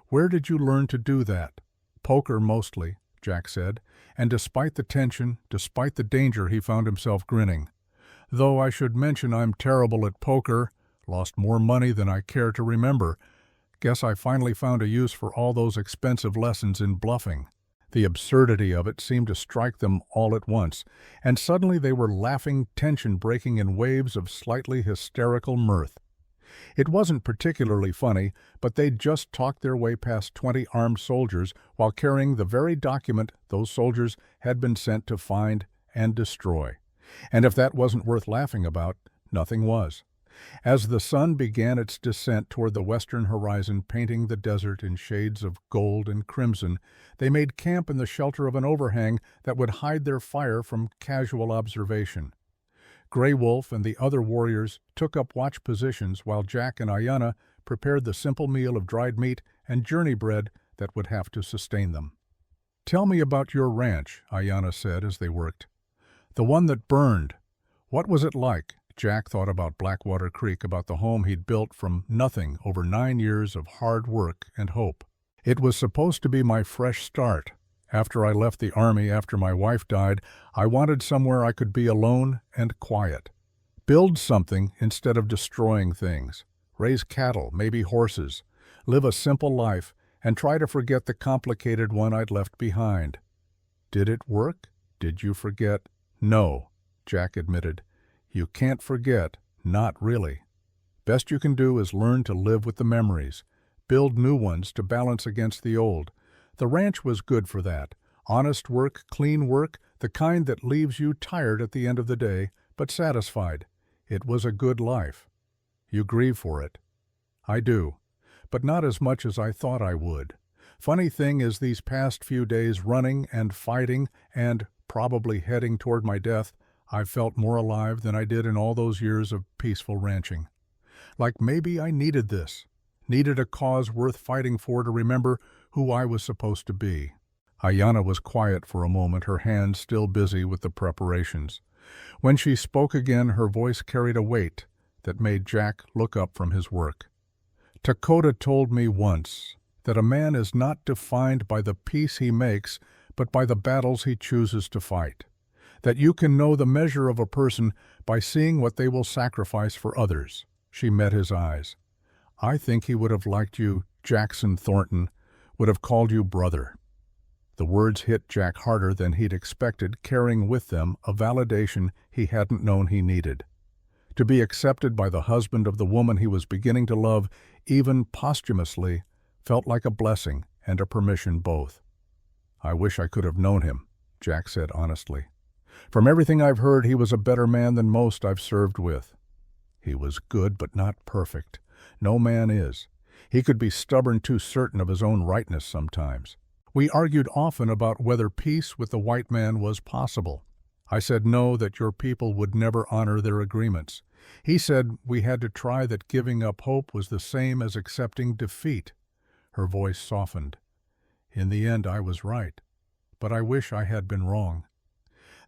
"Where did you learn to do that?" "Poker mostly," Jack said, and despite the tension, despite the danger, he found himself grinning. "Though I should mention I'm terrible at poker, lost more money than I care to remember. Guess I finally found a use for all those expensive lessons in bluffing." The absurdity of it seemed to strike them all at once, and suddenly they were laughing, tension breaking in waves of slightly hysterical mirth. It wasn't particularly funny, but they'd just talked their way past 20 armed soldiers while carrying the very document those soldiers had been sent to find and destroy. And if that wasn't worth laughing about, nothing was. As the sun began its descent toward the western horizon, painting the desert in shades of gold and crimson, they made camp in the shelter of an overhang that would hide their fire from casual observation. Grey Wolf and the other warriors took up watch positions while Jack and Ayana prepared the simple meal of dried meat and journey bread that would have to sustain them. "Tell me about your ranch," Ayana said as they worked. "The one that burned. What was it like?" Jack thought about Blackwater Creek, about the home he'd built from nothing over 9 years of hard work and hope. "It was supposed to be my fresh start. After I left the Army, after my wife died, I wanted somewhere I could be alone and quiet. Build something instead of destroying things. Raise cattle, maybe horses. Live a simple life and try to forget the complicated one I'd left behind." "Did it work? Did you forget?" "No," Jack admitted. "You can't forget, not really. Best you can do is learn to live with the memories, build new ones to balance against the old. The ranch was good for that. Honest work, clean work, the kind that leaves you tired at the end of the day, but satisfied. It was a good life. You grieve for it." "I do, but not as much as I thought I would. Funny thing is, these past few days running and fighting and probably heading toward my death, I've felt more alive than I did in all those years of peaceful ranching. Like maybe I needed this. needed a cause worth fighting for to remember who I was supposed to be. Ayana was quiet for a moment, her hands still busy with the preparations. When she spoke again, her voice carried a weight that made Jack look up from his work. Dakota told me once that a man is not defined by the peace he makes, but by the battles he chooses to fight. That you can know the measure of a person by seeing what they will sacrifice for others. She met his eyes. I think he would have liked you, Jackson Thornton, would have called you brother. The words hit Jack harder than he'd expected, carrying with them a validation he hadn't known he needed. To be accepted by the husband of the woman he was beginning to love, even posthumously, felt like a blessing and a permission both. I wish I could have known him, Jack said honestly. From everything I've heard, he was a better man than most I've served with. He was good but not perfect. No man is. He could be stubborn, too certain of his own rightness sometimes. We argued often about whether peace with the white man was possible. I said no, that your people would never honor their agreements. He said we had to try, that giving up hope was the same as accepting defeat. Her voice softened. In the end, I was right, but I wish I had been wrong.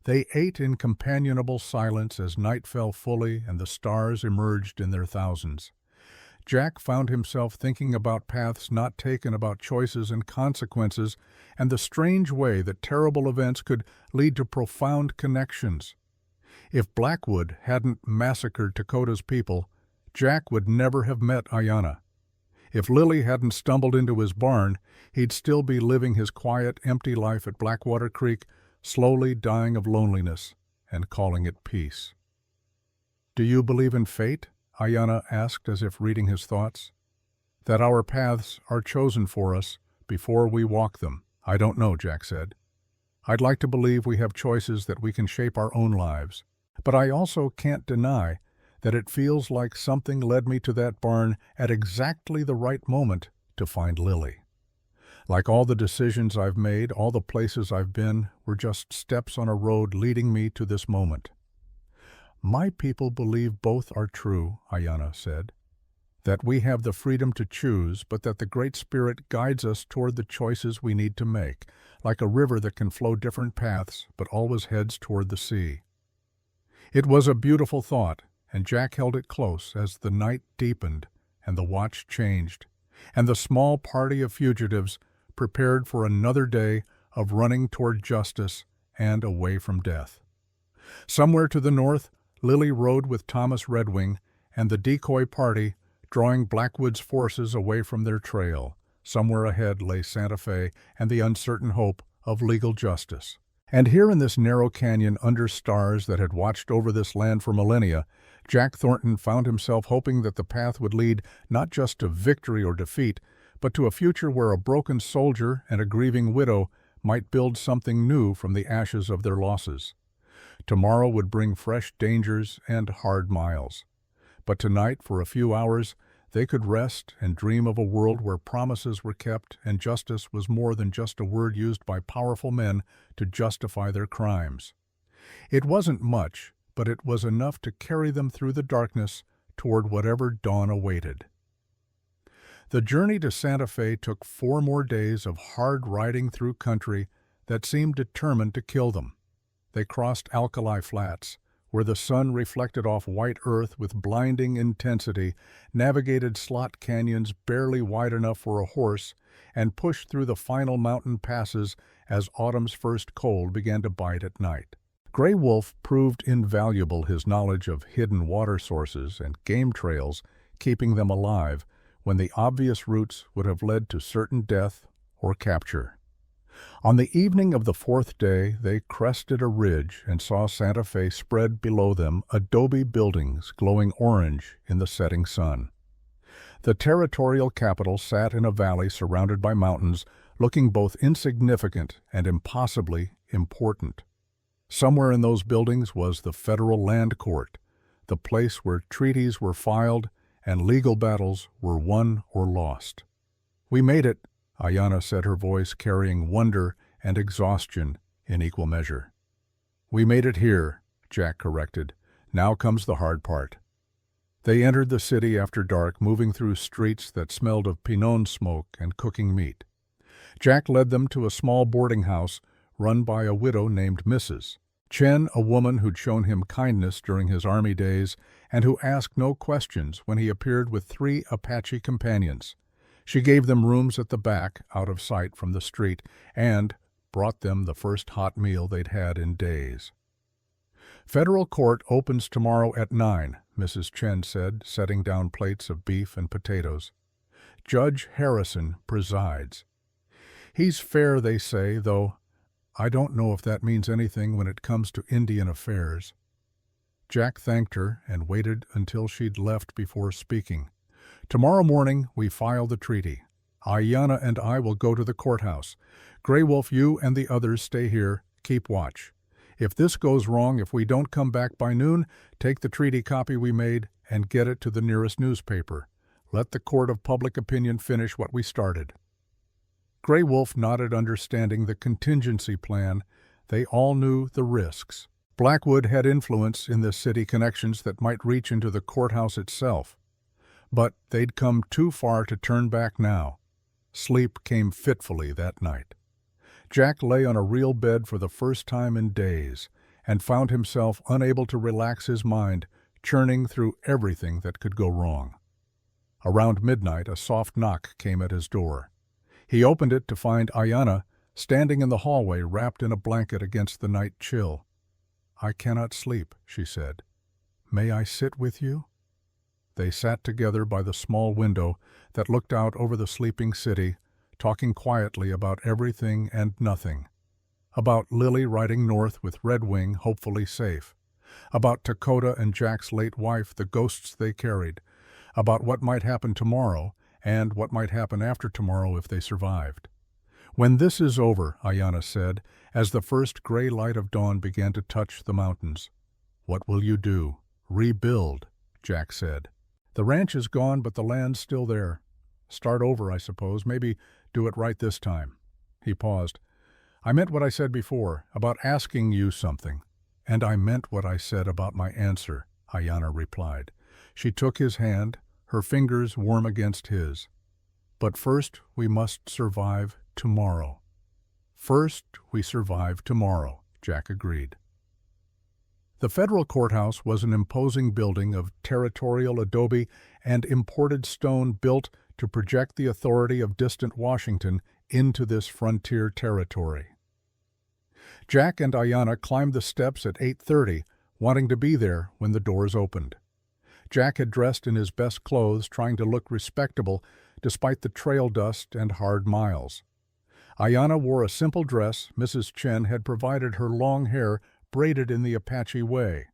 They ate in companionable silence as night fell fully and the stars emerged in their thousands. Jack found himself thinking about paths not taken, about choices and consequences, and the strange way that terrible events could lead to profound connections. If Blackwood hadn't massacred Dakota's people, Jack would never have met Ayana. If Lily hadn't stumbled into his barn, he'd still be living his quiet, empty life at Blackwater Creek, slowly dying of loneliness and calling it peace. "Do you believe in fate?" Ayana asked, as if reading his thoughts. "That our paths are chosen for us before we walk them?" "I don't know," Jack said. "I'd like to believe we have choices, that we can shape our own lives. But I also can't deny that it feels like something led me to that barn at exactly the right moment to find Lily. Like all the decisions I've made, all the places I've been, were just steps on a road leading me to this moment." "My people believe both are true," Ayana said. "That we have the freedom to choose, but that the Great Spirit guides us toward the choices we need to make, like a river that can flow different paths but always heads toward the sea." It was a beautiful thought, and Jack held it close as the night deepened and the watch changed, and the small party of fugitives prepared for another day of running toward justice and away from death. Somewhere to the north, Lily rode with Thomas Redwing and the decoy party, drawing Blackwood's forces away from their trail. Somewhere ahead lay Santa Fe and the uncertain hope of legal justice. And here in this narrow canyon, under stars that had watched over this land for millennia, Jack Thornton found himself hoping that the path would lead not just to victory or defeat, but to a future where a broken soldier and a grieving widow might build something new from the ashes of their losses. Tomorrow would bring fresh dangers and hard miles. But tonight, for a few hours, they could rest and dream of a world where promises were kept and justice was more than just a word used by powerful men to justify their crimes. It wasn't much, but it was enough to carry them through the darkness toward whatever dawn awaited. The journey to Santa Fe took 4 more days of hard riding through country that seemed determined to kill them. They crossed alkali flats, where the sun reflected off white earth with blinding intensity, navigated slot canyons barely wide enough for a horse, and pushed through the final mountain passes as autumn's first cold began to bite at night. Gray Wolf proved invaluable, his knowledge of hidden water sources and game trails keeping them alive when the obvious routes would have led to certain death or capture. On the evening of the 4th day, they crested a ridge and saw Santa Fe spread below them, adobe buildings glowing orange in the setting sun. The territorial capital sat in a valley surrounded by mountains, looking both insignificant and impossibly important. Somewhere in those buildings was the federal land court, the place where treaties were filed and legal battles were won or lost. "We made it," Ayana said, her voice carrying wonder and exhaustion in equal measure. "We made it here," Jack corrected. "Now comes the hard part." They entered the city after dark, moving through streets that smelled of pinon smoke and cooking meat. Jack led them to a small boarding house run by a widow named Mrs. Chen, a woman who'd shown him kindness during his army days and who asked no questions when he appeared with 3 Apache companions. She gave them rooms at the back, out of sight from the street, and brought them the first hot meal they'd had in days. "Federal court opens tomorrow at 9, Mrs. Chen said, setting down plates of beef and potatoes. "Judge Harrison presides. He's fair, they say, though I don't know if that means anything when it comes to Indian affairs." Jack thanked her and waited until she'd left before speaking. "Tomorrow morning we file the treaty. Ayana and I will go to the courthouse. Grey Wolf, you and the others stay here, keep watch. If this goes wrong, if we don't come back by noon, take the treaty copy we made and get it to the nearest newspaper. Let the court of public opinion finish what we started." Grey Wolf nodded, understanding the contingency plan. They all knew the risks. Blackwood had influence in the city, connections that might reach into the courthouse itself. But they'd come too far to turn back now. Sleep came fitfully that night. Jack lay on a real bed for the first time in days and found himself unable to relax his mind, churning through everything that could go wrong. Around midnight, a soft knock came at his door. He opened it to find Ayana standing in the hallway, wrapped in a blanket against the night chill. "I cannot sleep," she said. "May I sit with you?" They sat together by the small window that looked out over the sleeping city, talking quietly about everything and nothing. About Lily riding north with Red Wing, hopefully safe. About Dakota and Jack's late wife, the ghosts they carried. About what might happen tomorrow, and what might happen after tomorrow if they survived. "When this is over," Ayana said, as the first gray light of dawn began to touch the mountains. "What will you do?" "Rebuild," Jack said. "The ranch is gone, but the land's still there. Start over, I suppose. Maybe do it right this time." He paused. "I meant what I said before, about asking you something." "And I meant what I said about my answer," Ayana replied. She took his hand, her fingers warm against his. "But first we must survive tomorrow." "First we survive tomorrow," Jack agreed. The federal courthouse was an imposing building of territorial adobe and imported stone built to project the authority of distant Washington into this frontier territory. Jack and Ayana climbed the steps at 8:30, wanting to be there when the doors opened. Jack had dressed in his best clothes, trying to look respectable despite the trail dust and hard miles. Ayana wore a simple dress. Mrs. Chen had provided her long hair braided in the Apache way.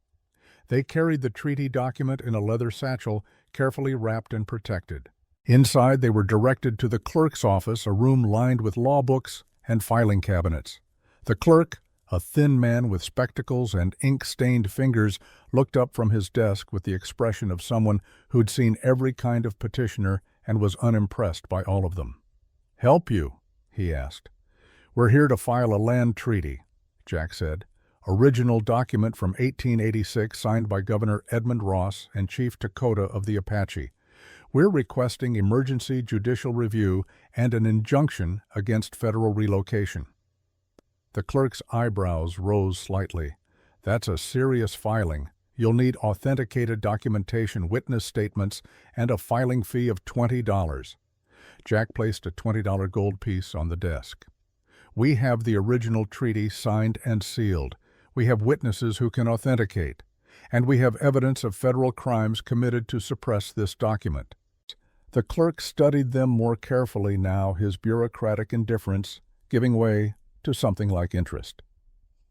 They carried the treaty document in a leather satchel, carefully wrapped and protected. Inside, they were directed to the clerk's office, a room lined with law books and filing cabinets. The clerk, a thin man with spectacles and ink-stained fingers, looked up from his desk with the expression of someone who'd seen every kind of petitioner and was unimpressed by all of them. "Help you?" he asked. "We're here to file a land treaty," Jack said. "Original document from 1886 signed by Governor Edmund Ross and Chief Dakota of the Apache. We're requesting emergency judicial review and an injunction against federal relocation." The clerk's eyebrows rose slightly. "That's a serious filing. You'll need authenticated documentation, witness statements, and a filing fee of $20. Jack placed a $20 gold piece on the desk. "We have the original treaty signed and sealed. We have witnesses who can authenticate. And we have evidence of federal crimes committed to suppress this document." The clerk studied them more carefully now, his bureaucratic indifference giving way to something like interest.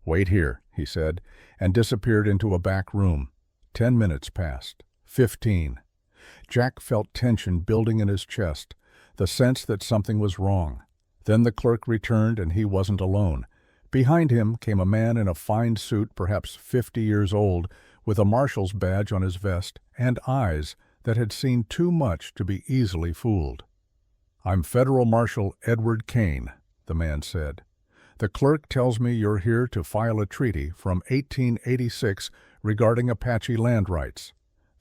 "Wait here," he said, and disappeared into a back room. 10 minutes passed. 15. Jack felt tension building in his chest, the sense that something was wrong. Then the clerk returned, and he wasn't alone. Behind him came a man in a fine suit, perhaps 50 years old, with a marshal's badge on his vest and eyes that had seen too much to be easily fooled. "I'm Federal Marshal Edward Kane," the man said. "The clerk tells me you're here to file a treaty from 1886 regarding Apache land rights.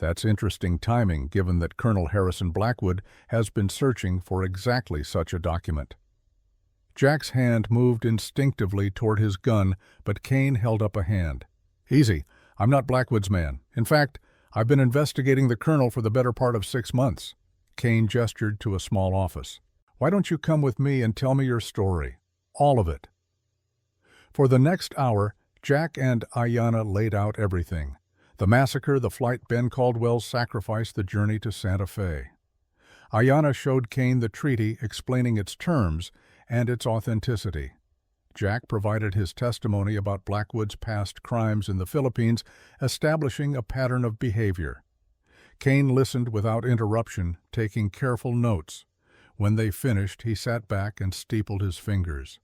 That's interesting timing, given that Colonel Harrison Blackwood has been searching for exactly such a document. Jack's hand moved instinctively toward his gun, but Kane held up a hand. "Easy. I'm not Blackwood's man. In fact, I've been investigating the colonel for the better part of 6 months." Kane gestured to a small office. "Why don't you come with me and tell me your story? All of it." For the next hour, Jack and Ayana laid out everything. The massacre, the flight, Ben Caldwell's sacrifice, the journey to Santa Fe. Ayana showed Kane the treaty, explaining its terms and its authenticity. Jack provided his testimony about Blackwood's past crimes in the Philippines, establishing a pattern of behavior. Kane listened without interruption, taking careful notes. When they finished, he sat back and steepled his fingers.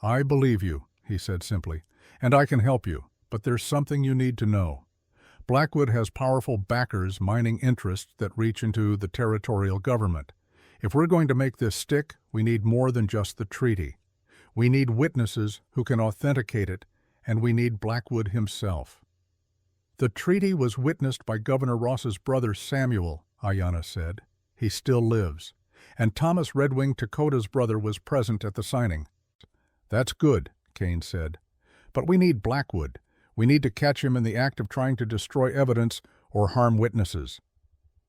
"I believe you," he said simply, "and I can help you, but there's something you need to know. Blackwood has powerful backers, mining interests that reach into the territorial government. If we're going to make this stick, we need more than just the treaty. We need witnesses who can authenticate it, and we need Blackwood himself." "The treaty was witnessed by Governor Ross's brother Samuel," Ayana said. "He still lives. And Thomas Red Wing Takota's brother was present at the signing." "That's good," Kane said. "But we need Blackwood. We need to catch him in the act of trying to destroy evidence or harm witnesses."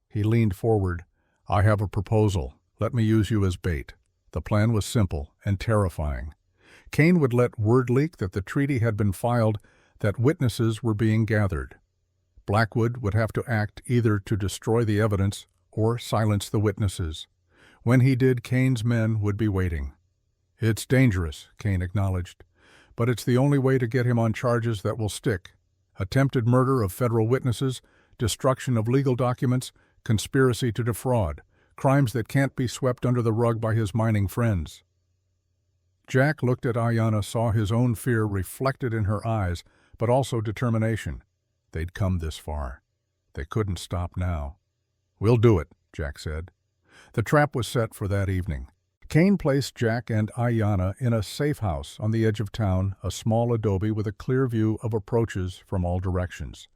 He leaned forward. "I have a proposal. Let me use you as bait." The plan was simple and terrifying. Kane would let word leak that the treaty had been filed, that witnesses were being gathered. Blackwood would have to act either to destroy the evidence or silence the witnesses. When he did, Kane's men would be waiting. "It's dangerous," Kane acknowledged, "but it's the only way to get him on charges that will stick. Attempted murder of federal witnesses, destruction of legal documents, conspiracy to defraud, crimes that can't be swept under the rug by his mining friends." Jack looked at Ayana, saw his own fear reflected in her eyes, but also determination. They'd come this far. They couldn't stop now. "We'll do it," Jack said. The trap was set for that evening. Kane placed Jack and Ayana in a safe house on the edge of town, a small adobe with a clear view of approaches from all directions.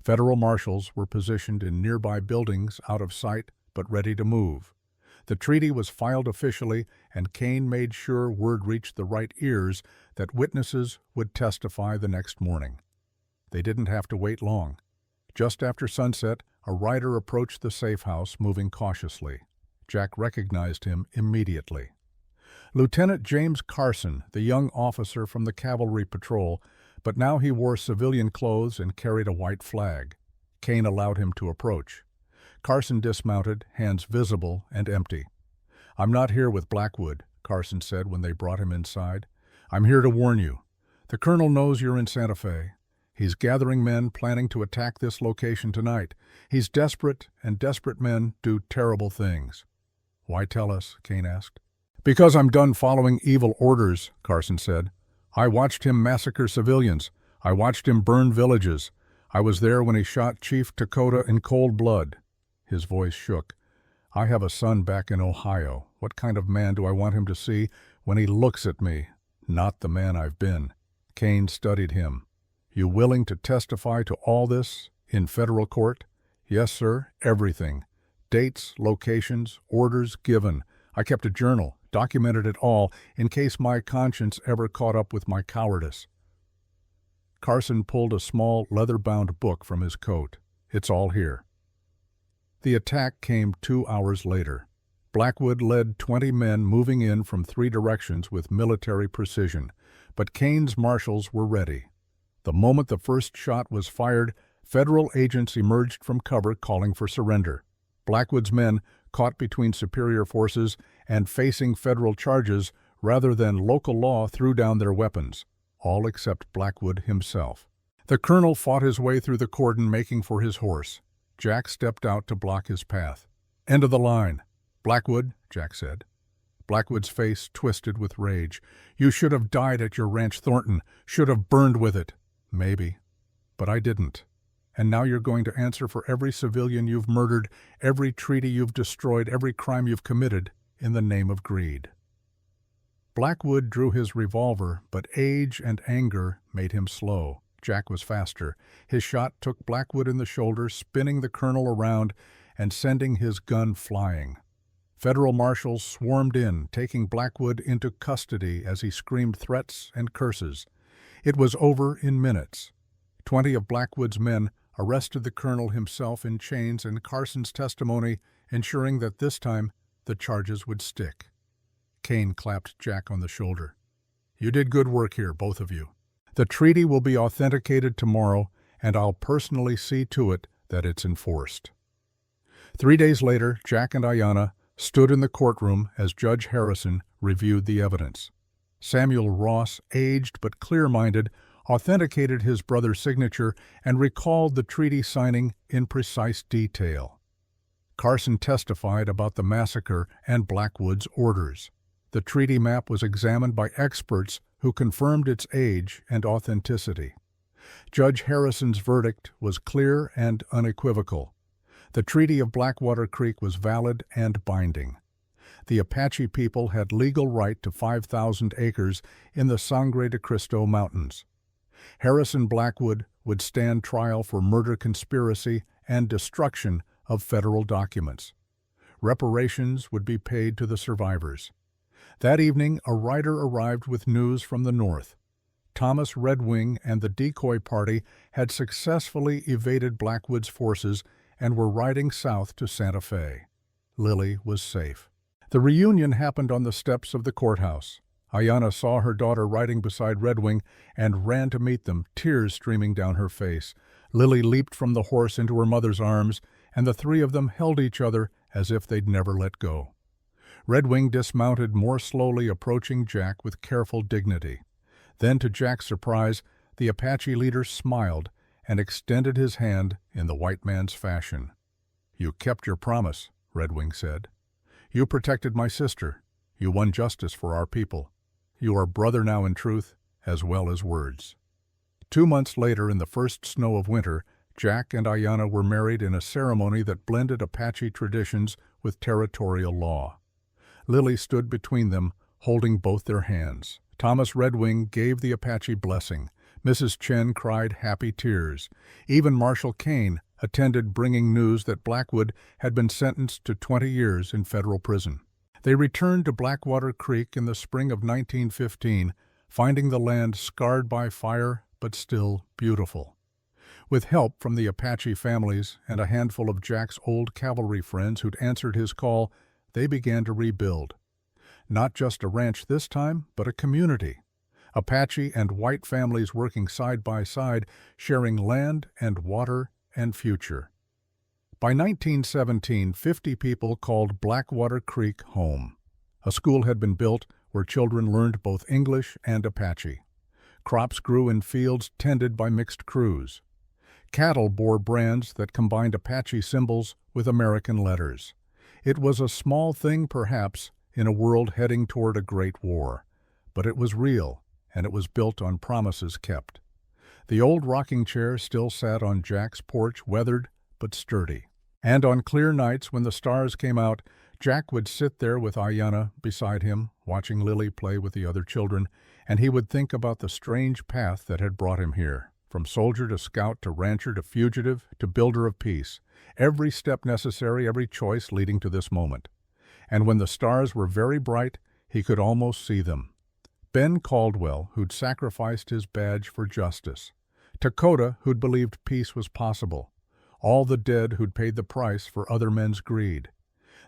Federal marshals were positioned in nearby buildings, out of sight, but ready to move. The treaty was filed officially, and Kane made sure word reached the right ears that witnesses would testify the next morning. They didn't have to wait long. Just after sunset, a rider approached the safe house, moving cautiously. Jack recognized him immediately. Lieutenant James Carson, the young officer from the cavalry patrol, but now he wore civilian clothes and carried a white flag. Kane allowed him to approach. Carson dismounted, hands visible and empty. "I'm not here with Blackwood," Carson said when they brought him inside. "I'm here to warn you. The colonel knows you're in Santa Fe. He's gathering men planning to attack this location tonight. He's desperate, and desperate men do terrible things." "Why tell us?" Kane asked. "Because I'm done following evil orders," Carson said. "I watched him massacre civilians. I watched him burn villages. I was there when he shot Chief Takota in cold blood." His voice shook. "I have a son back in Ohio. What kind of man do I want him to see when he looks at me? Not the man I've been." Kane studied him. "You willing to testify to all this in federal court?" "Yes, sir, everything. Dates, locations, orders given. I kept a journal, documented it all, in case my conscience ever caught up with my cowardice." Carson pulled a small, leather-bound book from his coat. "It's all here." The attack came 2 hours later. Blackwood led 20 men moving in from 3 directions with military precision, but Kane's marshals were ready. The moment the first shot was fired, federal agents emerged from cover calling for surrender. Blackwood's men, caught between superior forces and facing federal charges rather than local law, threw down their weapons, all except Blackwood himself. The colonel fought his way through the cordon, making for his horse. Jack stepped out to block his path. "End of the line." "Blackwood," Jack said. Blackwood's face twisted with rage. "You should have died at your ranch, Thornton. Should have burned with it." "Maybe. But I didn't. And now you're going to answer for every civilian you've murdered, every treaty you've destroyed, every crime you've committed in the name of greed." Blackwood drew his revolver, but age and anger made him slow. Jack was faster. His shot took Blackwood in the shoulder, spinning the colonel around and sending his gun flying. Federal marshals swarmed in, taking Blackwood into custody as he screamed threats and curses. It was over in minutes. 20 of Blackwood's men arrested the colonel himself in chains, and Carson's testimony ensuring that this time the charges would stick. Kane clapped Jack on the shoulder. "You did good work here, both of you. The treaty will be authenticated tomorrow, and I'll personally see to it that it's enforced." 3 days later, Jack and Ayana stood in the courtroom as Judge Harrison reviewed the evidence. Samuel Ross, aged but clear-minded, authenticated his brother's signature and recalled the treaty signing in precise detail. Carson testified about the massacre and Blackwood's orders. The treaty map was examined by experts who confirmed its age and authenticity. Judge Harrison's verdict was clear and unequivocal. The Treaty of Blackwater Creek was valid and binding. The Apache people had legal right to 5,000 acres in the Sangre de Cristo Mountains. Harrison Blackwood would stand trial for murder conspiracy and destruction of federal documents. Reparations would be paid to the survivors. That evening, a rider arrived with news from the north. Thomas Redwing and the decoy party had successfully evaded Blackwood's forces and were riding south to Santa Fe. Lily was safe. The reunion happened on the steps of the courthouse. Ayana saw her daughter riding beside Redwing and ran to meet them, tears streaming down her face. Lily leaped from the horse into her mother's arms, and the three of them held each other as if they'd never let go. Redwing dismounted more slowly, approaching Jack with careful dignity. Then, to Jack's surprise, the Apache leader smiled and extended his hand in the white man's fashion. "You kept your promise," Redwing said. "You protected my sister. You won justice for our people. You are brother now in truth, as well as words." 2 months later, in the first snow of winter, Jack and Ayana were married in a ceremony that blended Apache traditions with territorial law. Lily stood between them, holding both their hands. Thomas Redwing gave the Apache blessing. Mrs. Chen cried happy tears. Even Marshal Kane attended, bringing news that Blackwood had been sentenced to 20 years in federal prison. They returned to Blackwater Creek in the spring of 1915, finding the land scarred by fire but still beautiful. With help from the Apache families and a handful of Jack's old cavalry friends who'd answered his call, they began to rebuild. Not just a ranch this time, but a community. Apache and white families working side by side, sharing land and water and future. By 1917, 50 people called Blackwater Creek home. A school had been built where children learned both English and Apache. Crops grew in fields tended by mixed crews. Cattle bore brands that combined Apache symbols with American letters. It was a small thing, perhaps, in a world heading toward a great war, but it was real, and it was built on promises kept. The old rocking chair still sat on Jack's porch, weathered but sturdy. And on clear nights when the stars came out, Jack would sit there with Ayana beside him, watching Lily play with the other children, and he would think about the strange path that had brought him here. From soldier to scout to rancher to fugitive to builder of peace, every step necessary, every choice leading to this moment. And when the stars were very bright, he could almost see them. Ben Caldwell, who'd sacrificed his badge for justice. Dakota, who'd believed peace was possible. All the dead who'd paid the price for other men's greed.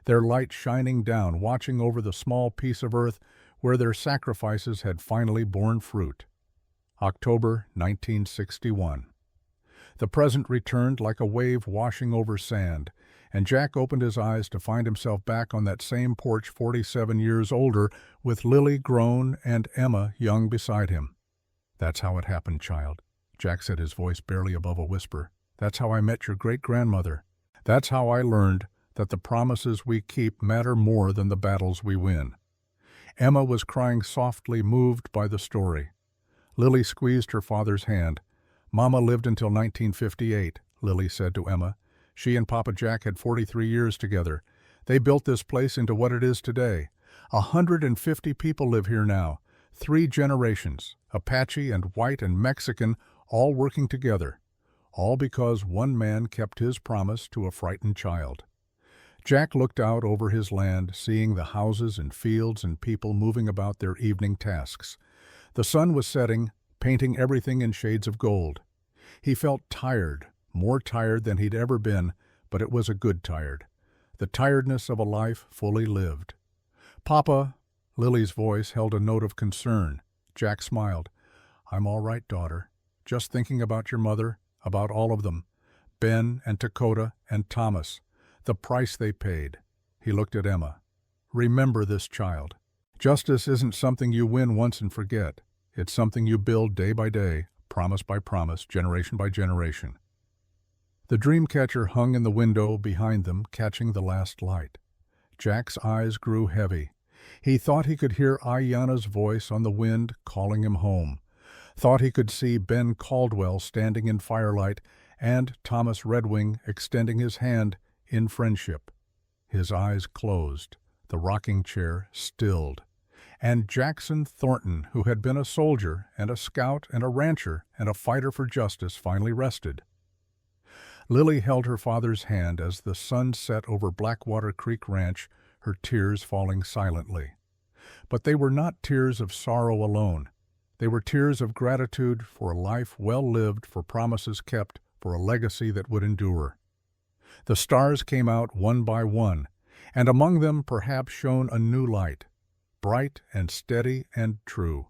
Their light shining down, watching over the small piece of earth where their sacrifices had finally borne fruit. October 1961. The present returned like a wave washing over sand, and Jack opened his eyes to find himself back on that same porch 47 years older, with Lily grown and Emma young beside him. "That's how it happened, child," Jack said, his voice barely above a whisper. "That's how I met your great-grandmother. That's how I learned that the promises we keep matter more than the battles we win." Emma was crying softly, moved by the story. Lily squeezed her father's hand. "Mama lived until 1958, Lily said to Emma. "She and Papa Jack had 43 years together. They built this place into what it is today. 150 people live here now. 3 generations, Apache and white and Mexican, all working together, all because one man kept his promise to a frightened child. Jack looked out over his land, seeing the houses and fields and people moving about their evening tasks. The sun was setting, painting everything in shades of gold. He felt tired, more tired than he'd ever been, but it was a good tired. The tiredness of a life fully lived. "Papa," Lily's voice held a note of concern. Jack smiled. "I'm all right, daughter. Just thinking about your mother, about all of them. Ben and Dakota and Thomas. The price they paid." He looked at Emma. "Remember this, child. Justice isn't something you win once and forget. It's something you build day by day, promise by promise, generation by generation." The dream catcher hung in the window behind them, catching the last light. Jack's eyes grew heavy. He thought he could hear Ayana's voice on the wind calling him home. Thought he could see Ben Caldwell standing in firelight and Thomas Redwing extending his hand in friendship. His eyes closed, the rocking chair stilled, and Jackson Thornton, who had been a soldier and a scout and a rancher and a fighter for justice, finally rested. Lily held her father's hand as the sun set over Blackwater Creek Ranch, her tears falling silently. But they were not tears of sorrow alone. They were tears of gratitude for a life well lived, for promises kept, for a legacy that would endure. The stars came out one by one, and among them perhaps shone a new light, bright and steady and true.